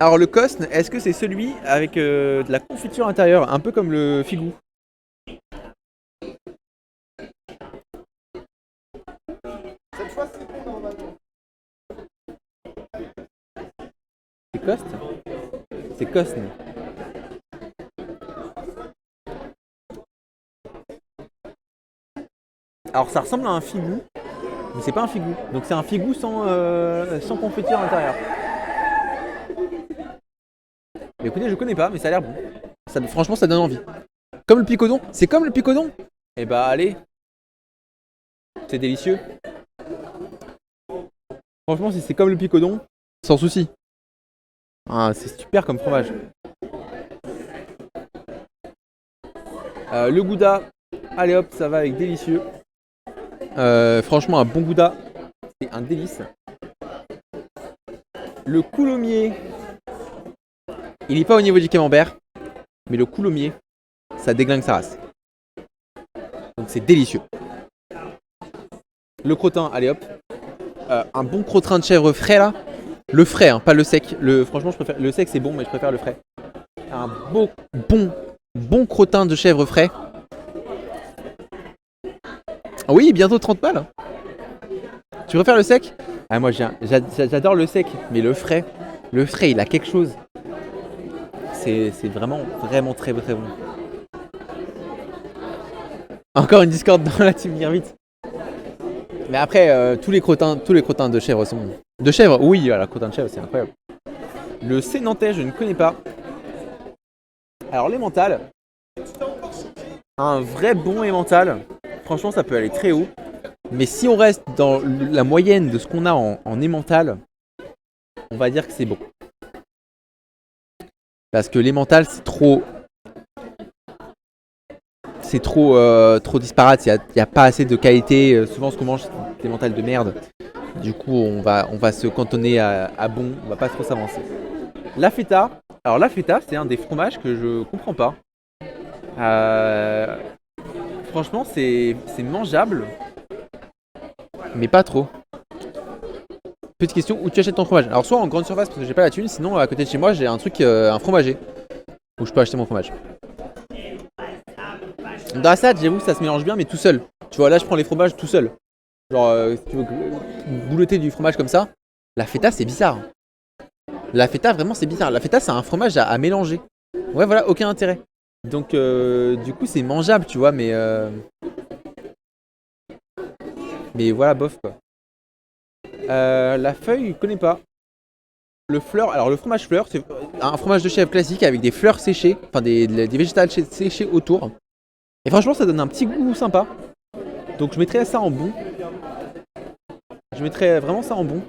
Alors le Cosne, est-ce que c'est celui avec de la confiture intérieure, un peu comme le Figou? Cette fois, c'est bon normalement. C'est Coste? C'est Cosne. Alors ça ressemble à un figou, mais c'est pas un figou. Donc c'est un figou sans confiture à l'intérieur. Écoutez, je connais pas, mais ça a l'air bon. Franchement, ça donne envie. Comme le picodon. C'est comme le picodon. Eh bah allez. C'est délicieux. Franchement, si c'est comme le picodon, sans souci. Ah, c'est super comme fromage. Le gouda, allez hop, ça va avec délicieux. Franchement, un bon gouda, c'est un délice. Le coulommiers, il n'est pas au niveau du camembert, mais le coulommiers, ça déglingue sa race. Donc c'est délicieux. Le crottin, allez hop. Un bon crottin de chèvre frais là. Le frais, hein, pas le sec. Franchement, je préfère. Le sec c'est bon, mais je préfère le frais. Un bon crottin de chèvre frais. Oui, bientôt 30 balles. Tu préfères le sec? Ah, moi j'adore le sec, mais le frais, il a quelque chose. C'est vraiment très très bon. Encore une discorde dans la team Gearbit. Mais après, tous les crottins de chèvre sont bons. De chèvre, oui, la crottin de chèvre, c'est incroyable. Le sénantais, je ne connais pas. Alors, l'emmental. Un vrai bon emmental. Franchement, ça peut aller très haut. Mais si on reste dans la moyenne de ce qu'on a en emmental, on va dire que c'est bon. Parce que l'emmental, c'est trop disparate. Il n'y a pas assez de qualité. Souvent, ce qu'on mange, c'est des mentales de merde. Du coup, on va se cantonner à bon. On va pas trop s'avancer. La feta. Alors, la feta, c'est un des fromages que je comprends pas. Franchement, c'est mangeable. Mais pas trop. Petite question, où tu achètes ton fromage? Alors, soit en grande surface parce que j'ai pas la thune. Sinon, à côté de chez moi, j'ai un truc, un fromager. Où je peux acheter mon fromage. Dans la salade, j'avoue que ça se mélange bien, mais tout seul. Tu vois, là, je prends les fromages tout seul. Genre, si tu veux boulotter du fromage comme ça, la feta, c'est bizarre. La feta, vraiment, c'est bizarre. La feta, c'est un fromage à mélanger. Ouais, voilà, aucun intérêt. Donc, du coup, c'est mangeable, tu vois, mais voilà, bof, quoi. La feuille, je connais pas. Le fleur, alors le fromage fleur, c'est un fromage de chèvre classique avec des fleurs séchées, enfin des végétales séchées autour. Et franchement, ça donne un petit goût sympa. Donc je mettrais ça en bon. Je mettrais vraiment ça en bon.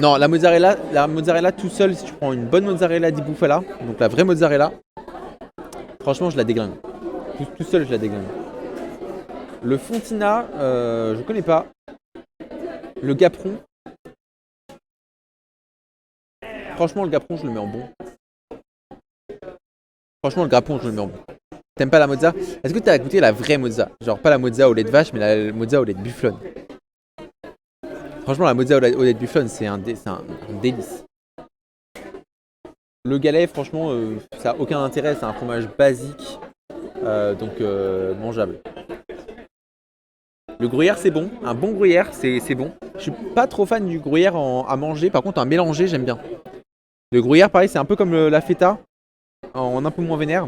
Non, la mozzarella tout seul, si tu prends une bonne mozzarella di bufala, donc la vraie mozzarella, franchement, je la déglingue. Tout seul, je la déglingue. Le fontina, je connais pas. Le gaperon. Franchement, le gaperon, je le mets en bon. Franchement, le gaperon, je le mets en bon. T'aimes pas la mozza? Est-ce que t'as goûté la vraie mozza? Genre pas la mozza au lait de vache, mais la mozza au lait de bufflone. Franchement, la mozza au lait de bufflone, c'est un délice. Le galet, franchement, ça n'a aucun intérêt. C'est un fromage basique, donc mangeable. Le gruyère, c'est bon. Un bon gruyère, c'est bon. Je suis pas trop fan du gruyère à manger. Par contre, un mélangé, j'aime bien. Le gruyère, pareil, c'est un peu comme la feta, en un peu moins vénère.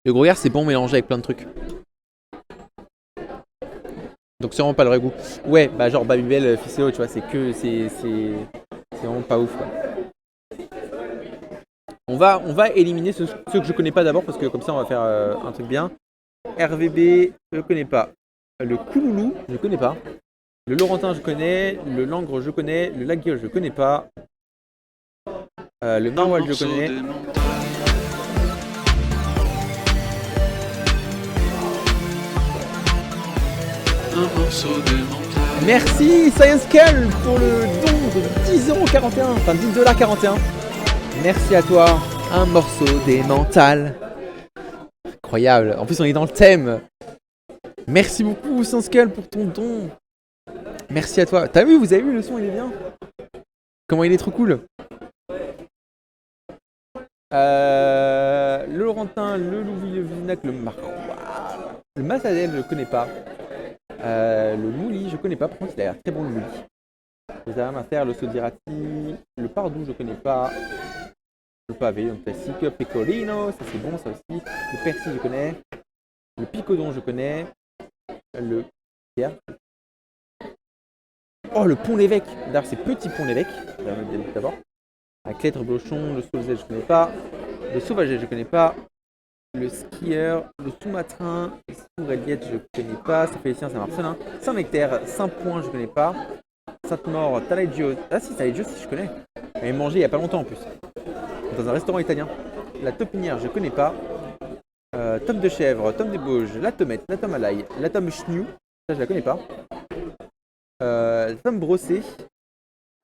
Le gruyère, c'est bon mélangé avec plein de trucs. Donc c'est vraiment pas le vrai goût. Ouais, bah genre Babybel, Ficello, tu vois, c'est vraiment pas ouf, quoi. On va éliminer ceux que je connais pas d'abord parce que comme ça on va faire un truc bien. RVB, je connais pas. Le Kouloulou, je connais pas. Le Laurentin, je connais. Le Langre, je connais. Le Laguiole, je connais pas. Le Maroilles, je connais. Un morceau de mental. Merci Science Cal pour le don de 10,41€, enfin 10,41$. Merci à toi. Un morceau des mentales. Incroyable. En plus, on est dans le thème. Merci beaucoup Science Cal pour ton don. Merci à toi. T'as vu, vous avez vu le son, il est bien. Comment il est trop cool. Le Laurentin, le Louis, le Vinac, le Maroilles. Le Massadel, je connais pas. Le mouli, je connais pas, par contre il a l'air très bon le mouli. Les aramastères, le sodirati, le pardou, je connais pas. Le pavé, donc classique, pecorino, ça c'est bon ça aussi. Le persil, je connais. Le picodon, je connais. Le... Oh, le pont l'évêque. D'ailleurs, c'est petit pont l'évêque. D'abord. La clêtre blochon, le sauvaget, je connais pas. Le sauvaget, je connais pas. Le skieur, le sous-matrin, le sous-reliette, je connais pas. Saint-Félicien, Saint-Marcelin. Saint-Nectaire, Saint-Point, je connais pas. Sainte-Maure, Taleggio. Ah si, Taleggio, si je connais. J'avais mangé il y a pas longtemps en plus. Dans un restaurant italien. La Topinière, je connais pas. Tome de chèvre, tome des Bauges, la tomate, la tome à l'ail, la tome schnew, ça je la connais pas. La tome brossée,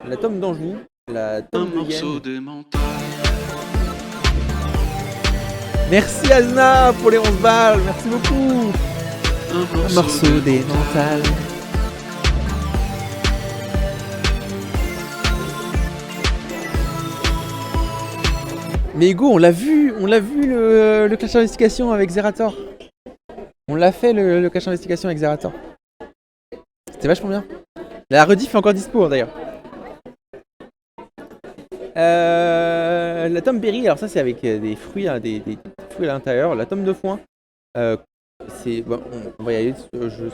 la tome d'Anjou, la Un tome de morceau Yenne. de mental. Merci Azna pour les 11 balles, merci beaucoup. Un morceau des mentales. Mais Hugo, on l'a vu le clash d'investigation avec Zerator. On l'a fait le clash d'investigation avec Zerator. C'était vachement bien. La rediff est encore dispo d'ailleurs. La tome berry, alors ça c'est avec des fruits, hein, des fruits à l'intérieur. La tome de foin, c'est bon, on va y aller.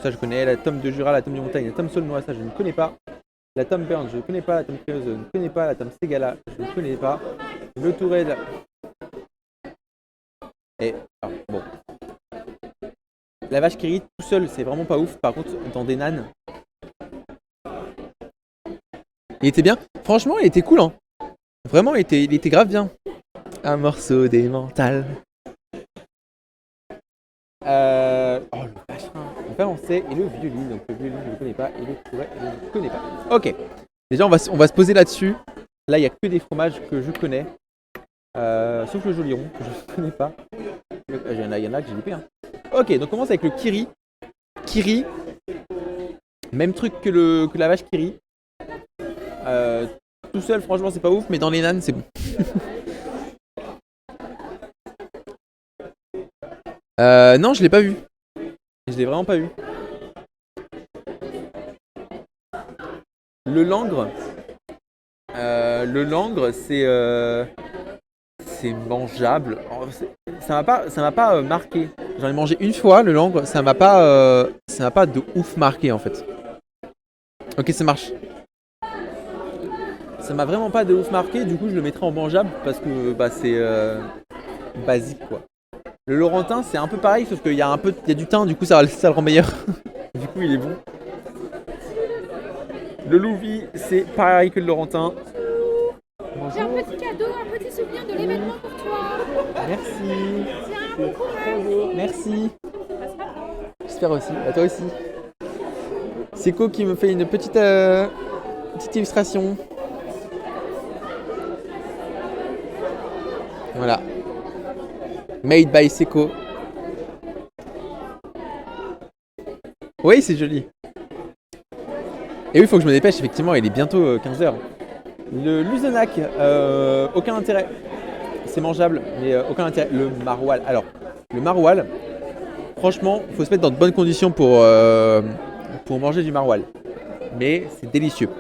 Ça je connais. La tome de Jura, la tome de montagne, la tome saulnois, ça je ne connais pas. La tome Burns, je ne connais pas. La tome Creuse, je ne connais pas. La tome Ségala, je ne connais pas. Le Tourelle. Et alors, bon. La vache qui rit tout seul, c'est vraiment pas ouf. Par contre, dans des nanes. Il était bien. Franchement, il était cool, hein. Vraiment, il était grave bien. Un morceau des mentales. Oh, le vacherin. Le balancet et le violon. Donc, le violon, je ne connais pas. Et le Tourelle, je ne connais pas. Ok. Déjà, on va se poser là-dessus. Là, il n'y a que des fromages que je connais. Sauf le Joliron, que je ne connais pas. Il y en a que j'ai loupé. Hein. Ok, donc on commence avec le Kiri. Kiri. Même truc que la vache Kiri. Tout seul, franchement, c'est pas ouf, mais dans les nanes, c'est bon. Non, je l'ai pas vu. Je l'ai vraiment pas vu. Le langre. C'est mangeable. Ça m'a pas marqué. J'en ai mangé une fois le langre, ça m'a pas de ouf marqué en fait. Ok, ça marche. Ça m'a vraiment pas de ouf marqué, du coup je le mettrai en mangeable parce que c'est basique quoi. Le Laurentin c'est un peu pareil sauf qu'il y a du thym, du coup ça le rend meilleur. Du coup il est bon. Le Louvi c'est pareil que le Laurentin. J'ai un petit cadeau, un petit souvenir de l'événement pour toi. Merci. Tiens, bon courage. Merci. J'espère aussi. À toi aussi. Seco qui me fait une petite illustration. Voilà. Made by Seco. Oui, c'est joli. Et oui, il faut que je me dépêche, effectivement, il est bientôt 15h. Le Luzenac, aucun intérêt. C'est mangeable, mais aucun intérêt. Le maroilles. Alors, le maroilles, franchement, il faut se mettre dans de bonnes conditions pour manger du maroilles. Mais c'est délicieux.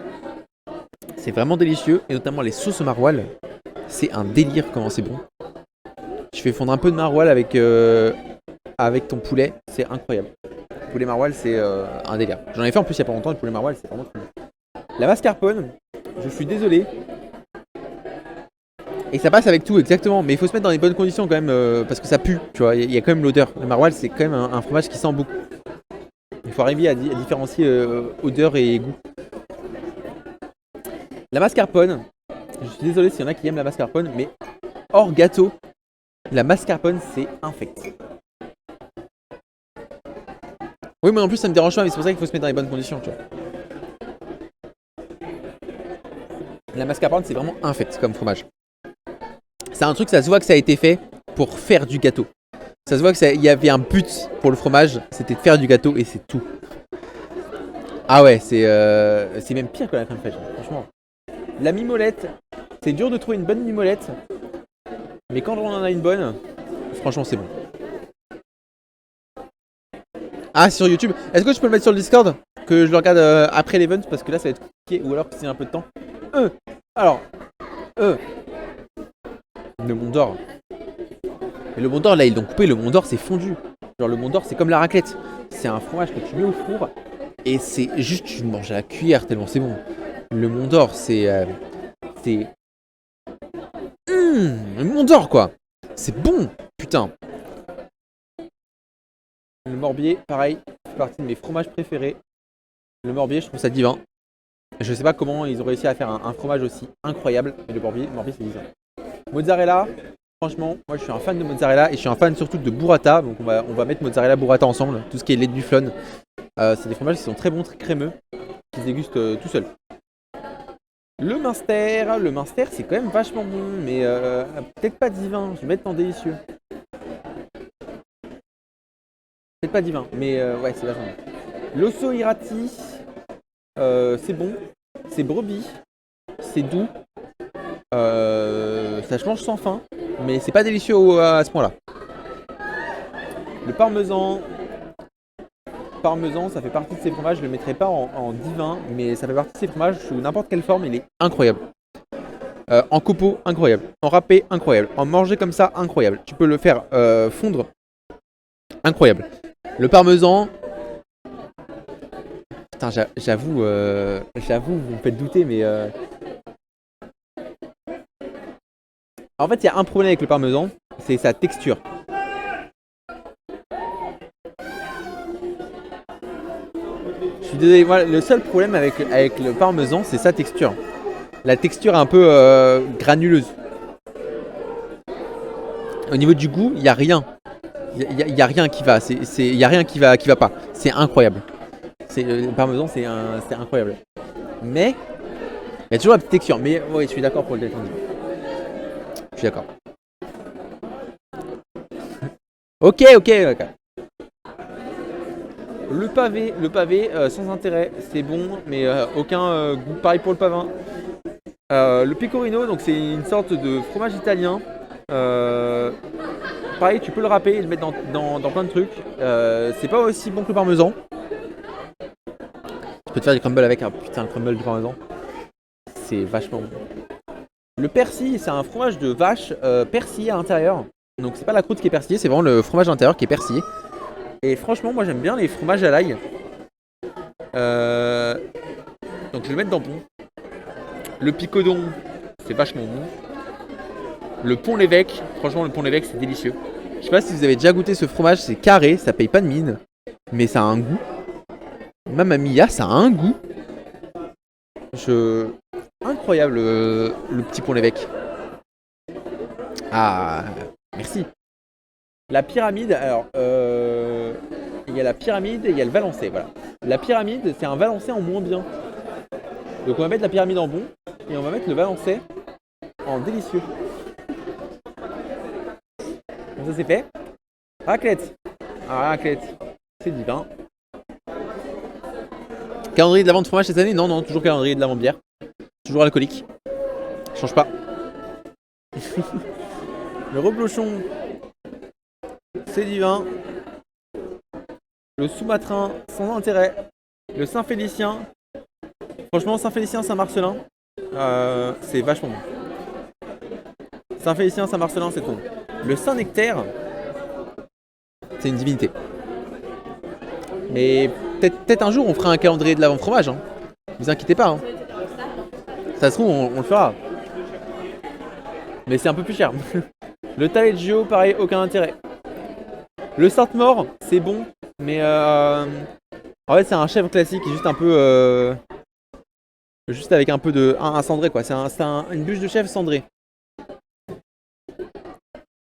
C'est vraiment délicieux, et notamment les sauces au maroilles. C'est un délire comment c'est bon. Tu fais fondre un peu de maroilles avec ton poulet, c'est incroyable. Le poulet maroilles, c'est un délire. J'en ai fait en plus il y a pas longtemps, le poulet maroilles, c'est vraiment très bon. La mascarpone, je suis désolé. Et ça passe avec tout, exactement. Mais il faut se mettre dans les bonnes conditions quand même, parce que ça pue, tu vois. Il y a quand même l'odeur. Le maroilles, c'est quand même un fromage qui sent beaucoup. Il faut arriver à différencier odeur et goût. La mascarpone, je suis désolé s'il y en a qui aiment la mascarpone, mais hors gâteau, la mascarpone, c'est infect. Oui, mais en plus, ça me dérange pas, mais c'est pour ça qu'il faut se mettre dans les bonnes conditions, tu vois. La mascarpone, c'est vraiment infect comme fromage. C'est un truc, ça se voit que ça a été fait pour faire du gâteau. Ça se voit qu'il y avait un but pour le fromage, c'était de faire du gâteau et c'est tout. Ah ouais, c'est même pire que la crème fraîche, franchement. La mimolette, c'est dur de trouver une bonne mimolette, mais quand on en a une bonne, franchement c'est bon. Ah, sur YouTube, est-ce que je peux le mettre sur le Discord? Que je le regarde après l'event, parce que là ça va être compliqué, ou alors que c'est un peu de temps. Le Mont d'Or. Mais le Mont d'Or, là, ils l'ont coupé, le Mont d'Or, c'est fondu. Genre le Mont d'Or, c'est comme la raclette. C'est un fromage que tu mets au four et c'est juste, tu le manges à la cuillère tellement c'est bon. Le Mont d'Or, c'est le Mont d'Or quoi. C'est bon, putain. Le Morbier, pareil, fait partie de mes fromages préférés. Le Morbier, je trouve ça divin. Je sais pas comment ils ont réussi à faire un fromage aussi incroyable, mais le Morbier c'est divin. Mozzarella, franchement, moi je suis un fan de mozzarella et je suis un fan surtout de burrata. Donc on va mettre mozzarella burrata ensemble, tout ce qui est lait de bufflone. C'est des fromages qui sont très bons, très crémeux, qui se dégustent tout seuls. Le Munster c'est quand même vachement bon, mais peut-être pas divin, je vais mettre en délicieux. Peut-être pas divin, mais ouais, c'est vachement bon. L'osso irati, c'est bon, c'est brebis, c'est doux, ça se mange sans faim, mais c'est pas délicieux à ce point-là. Le parmesan, ça fait partie de ces fromages, je le mettrai pas en divin, mais ça fait partie de ces fromages sous n'importe quelle forme, il est incroyable. En copeaux, incroyable. En râpé, incroyable. En manger comme ça, incroyable. Tu peux le faire fondre, incroyable. Le parmesan, putain, j'avoue, vous me faites douter, mais en fait, il y a un problème avec le parmesan, c'est sa texture. Je suis désolé, moi, le seul problème avec le parmesan, c'est sa texture. La texture est un peu granuleuse. Au niveau du goût, il n'y a rien. Il y a rien qui va. Il y a rien qui va pas. C'est incroyable. Le parmesan, c'est incroyable. Mais il y a toujours la petite texture. Mais oui, je suis d'accord pour le détendre. Je suis d'accord. Ok. Le pavé sans intérêt, c'est bon, mais aucun goût. Pareil pour le pavin. Le pecorino, donc c'est une sorte de fromage italien. Pareil, tu peux le râper et le mettre dans plein de trucs. C'est pas aussi bon que le parmesan. Tu peux te faire des crumbles avec un putain de crumble de parmesan. C'est vachement bon. Le persil, c'est un fromage de vache persillé à l'intérieur. Donc c'est pas la croûte qui est persillée, c'est vraiment le fromage à l'intérieur qui est persillé. Et franchement, moi j'aime bien les fromages à l'ail. Donc je vais le mettre dans le pont. Le picodon, c'est vachement bon. Le pont l'évêque, franchement le pont l'évêque c'est délicieux. Je sais pas si vous avez déjà goûté ce fromage, c'est carré, ça paye pas de mine. Mais ça a un goût. Mamma mia, ça a un goût. Incroyable le petit pont l'évêque. Ah, merci. La pyramide, alors il y a la pyramide et il y a le Valençay, voilà. La pyramide, c'est un Valençay en moins bien. Donc on va mettre la pyramide en bon et on va mettre le Valençay en délicieux. Donc ça c'est fait. Raclette. Ah, raclette, c'est divin. Calendrier de la vente fromage cette année? Non, toujours calendrier de la vente bière. Toujours alcoolique. Change pas. Le reblochon, c'est divin. Le sous-matrin, sans intérêt. Le Saint-Félicien. Franchement, Saint-Félicien, Saint-Marcelin, c'est vachement bon. Saint-Félicien, Saint-Marcelin, c'est trop bon. Le Saint-Nectaire, c'est une divinité. Mais peut-être un jour, on fera un calendrier de l'avant fromage. Hein. Vous inquiétez pas. Hein. Ça se trouve, on le fera. Mais c'est un peu plus cher. Le Taleggio, pareil, aucun intérêt. Le Sainte-Maure, c'est bon, mais en fait, c'est un chèvre classique, juste un peu, juste avec un peu de un cendré quoi. C'est une bûche de chèvre cendrée.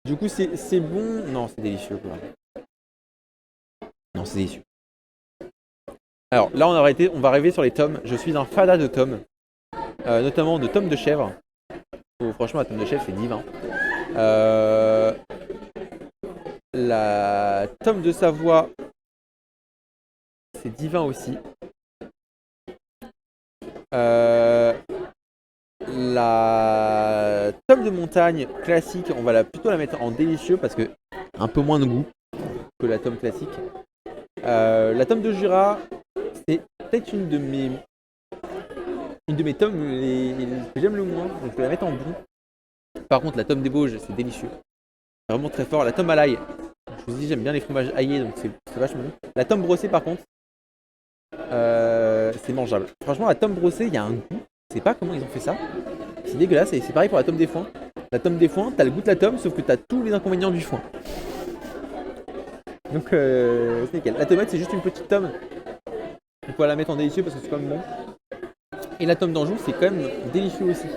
Du coup, c'est bon. Non, c'est délicieux quoi. Non, c'est délicieux. Alors là, on va arriver sur les tomes. Je suis un fada de tomes, notamment de tomes de chèvre. Oh, franchement, la tome de chèvre, c'est divin. La tome de Savoie, c'est divin aussi. La tome de montagne classique, on va plutôt la mettre en délicieux parce que un peu moins de goût que la tome classique. La tome de Jura, c'est peut-être une de mes tomes que j'aime le moins, donc je vais la mettre en bon. Par contre, la tome des Bauges, c'est délicieux. Vraiment très fort. La tome à l'ail, Je vous dis, j'aime bien les fromages aillés, donc c'est vachement bon. La tome brossée, par contre, c'est mangeable. Franchement, la tome brossée, il y a un goût. Je sais pas comment ils ont fait ça. C'est dégueulasse. Et c'est pareil pour la tome des foins. La tome des foins, t'as le goût de la tome, sauf que t'as tous les inconvénients du foin. Donc, c'est nickel. La tomate, c'est juste une petite tome. On peut la mettre en délicieux parce que c'est quand même bon. Et la tome d'Anjou, c'est quand même délicieux aussi.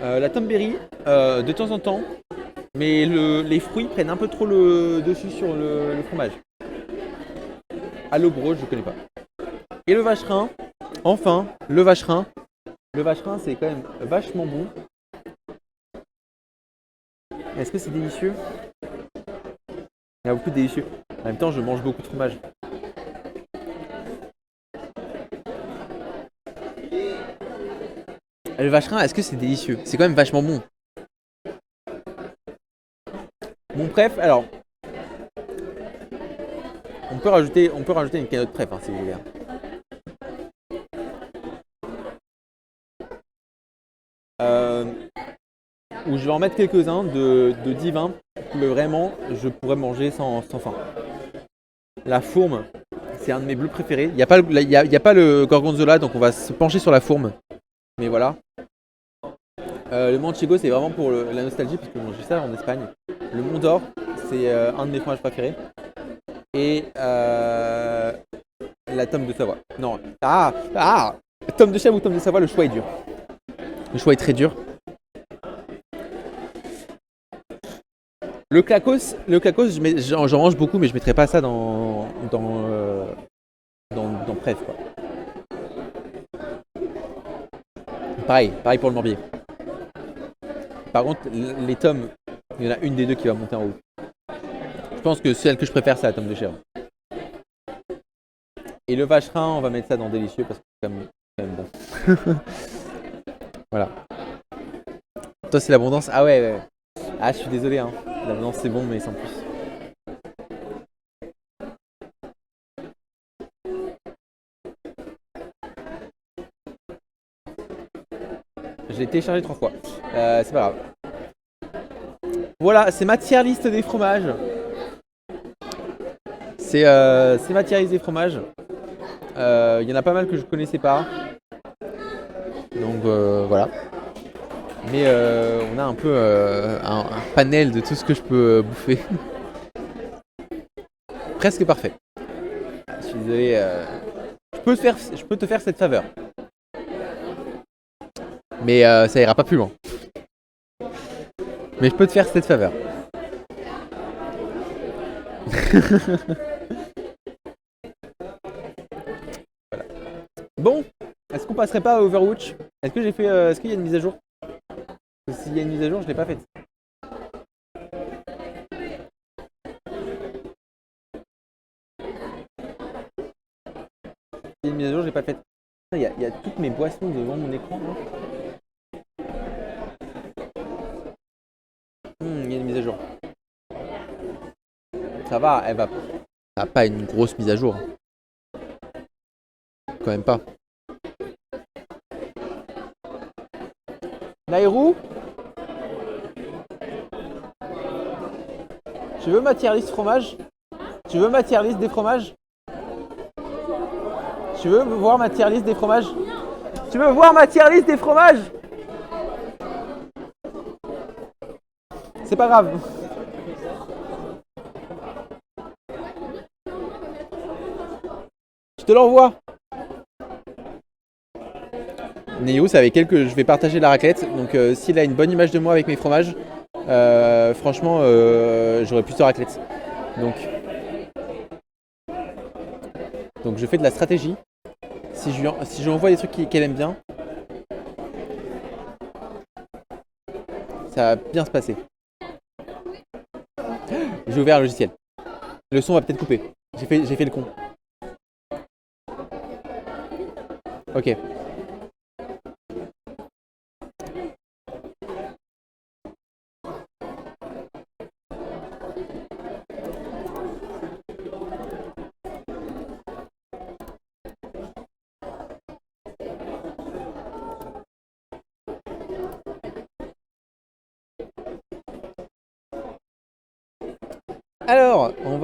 La tome berry, de temps en temps. Mais les fruits prennent un peu trop le dessus sur le fromage. À l'eau broche, je connais pas. Et le vacherin, enfin, le vacherin. Le vacherin, c'est quand même vachement bon. Est-ce que c'est délicieux? Il y a beaucoup de délicieux. En même temps, je mange beaucoup de fromage. Le vacherin, est-ce que c'est délicieux? C'est quand même vachement bon. Mon préf, alors, on peut rajouter une cagnotte préf, hein, si vous voulez. Où je vais en mettre quelques-uns de divins que vraiment je pourrais manger sans faim. La fourme, c'est un de mes bleus préférés. Il n'y a pas le gorgonzola, donc on va se pencher sur la fourme. Mais voilà. Le manchego, c'est vraiment pour la nostalgie, parce que j'ai ça en Espagne. Le Mont d'Or, c'est un de mes fromages préférés. Et la tome de Savoie. Non. Tome de chèvre ou tome de Savoie, le choix est dur. Le choix est très dur. Le clacos, j'en mange beaucoup, mais je mettrais pas ça dans Pref, quoi. Pareil pour le morbier. Par contre, les tomes, il y en a une des deux qui va monter en haut. Je pense que celle que je préfère, c'est la tome de chèvre. Et le vacherin, on va mettre ça dans délicieux parce que c'est quand même bon. Voilà. Toi, c'est l'abondance. Ah ouais. Ah, je suis désolé, hein. L'abondance, c'est bon, mais sans plus. Je l'ai téléchargé 3 fois. C'est pas grave. Voilà, c'est ma tier list des fromages. C'est ma tier list des fromages. Il y en a pas mal que je connaissais pas. Donc voilà. Mais on a un peu un panel de tout ce que je peux bouffer. Presque parfait. Je suis désolé. Je peux te faire cette faveur. Mais ça ira pas plus loin. Mais je peux te faire cette faveur. Voilà. Bon, est-ce qu'on passerait pas à Overwatch? Est-ce que est-ce qu'il y a une mise à jour? Parce que s'il y a une mise à jour, je l'ai pas faite. S'il y a une mise à jour, je l'ai pas faite. Il y a toutes mes boissons devant mon écran. Il y a une mise à jour. Ça va, ça va pas une grosse mise à jour. Quand même pas. Nairou, tu veux ma tier list fromage? Tu veux ma tier list des fromages? Tu veux voir ma tier list des fromages? Tu veux voir ma tier list des fromages? C'est pas grave. Je te l'envoie. Néo, c'est avec elle que je vais partager la raclette. Donc s'il a une bonne image de moi avec mes fromages, franchement, j'aurai plus de raclette. Donc je fais de la stratégie. Si je lui envoie des trucs qu'elle aime bien, ça va bien se passer. J'ai ouvert le logiciel. Le son va peut-être couper. J'ai fait le con. Ok. Alors, on va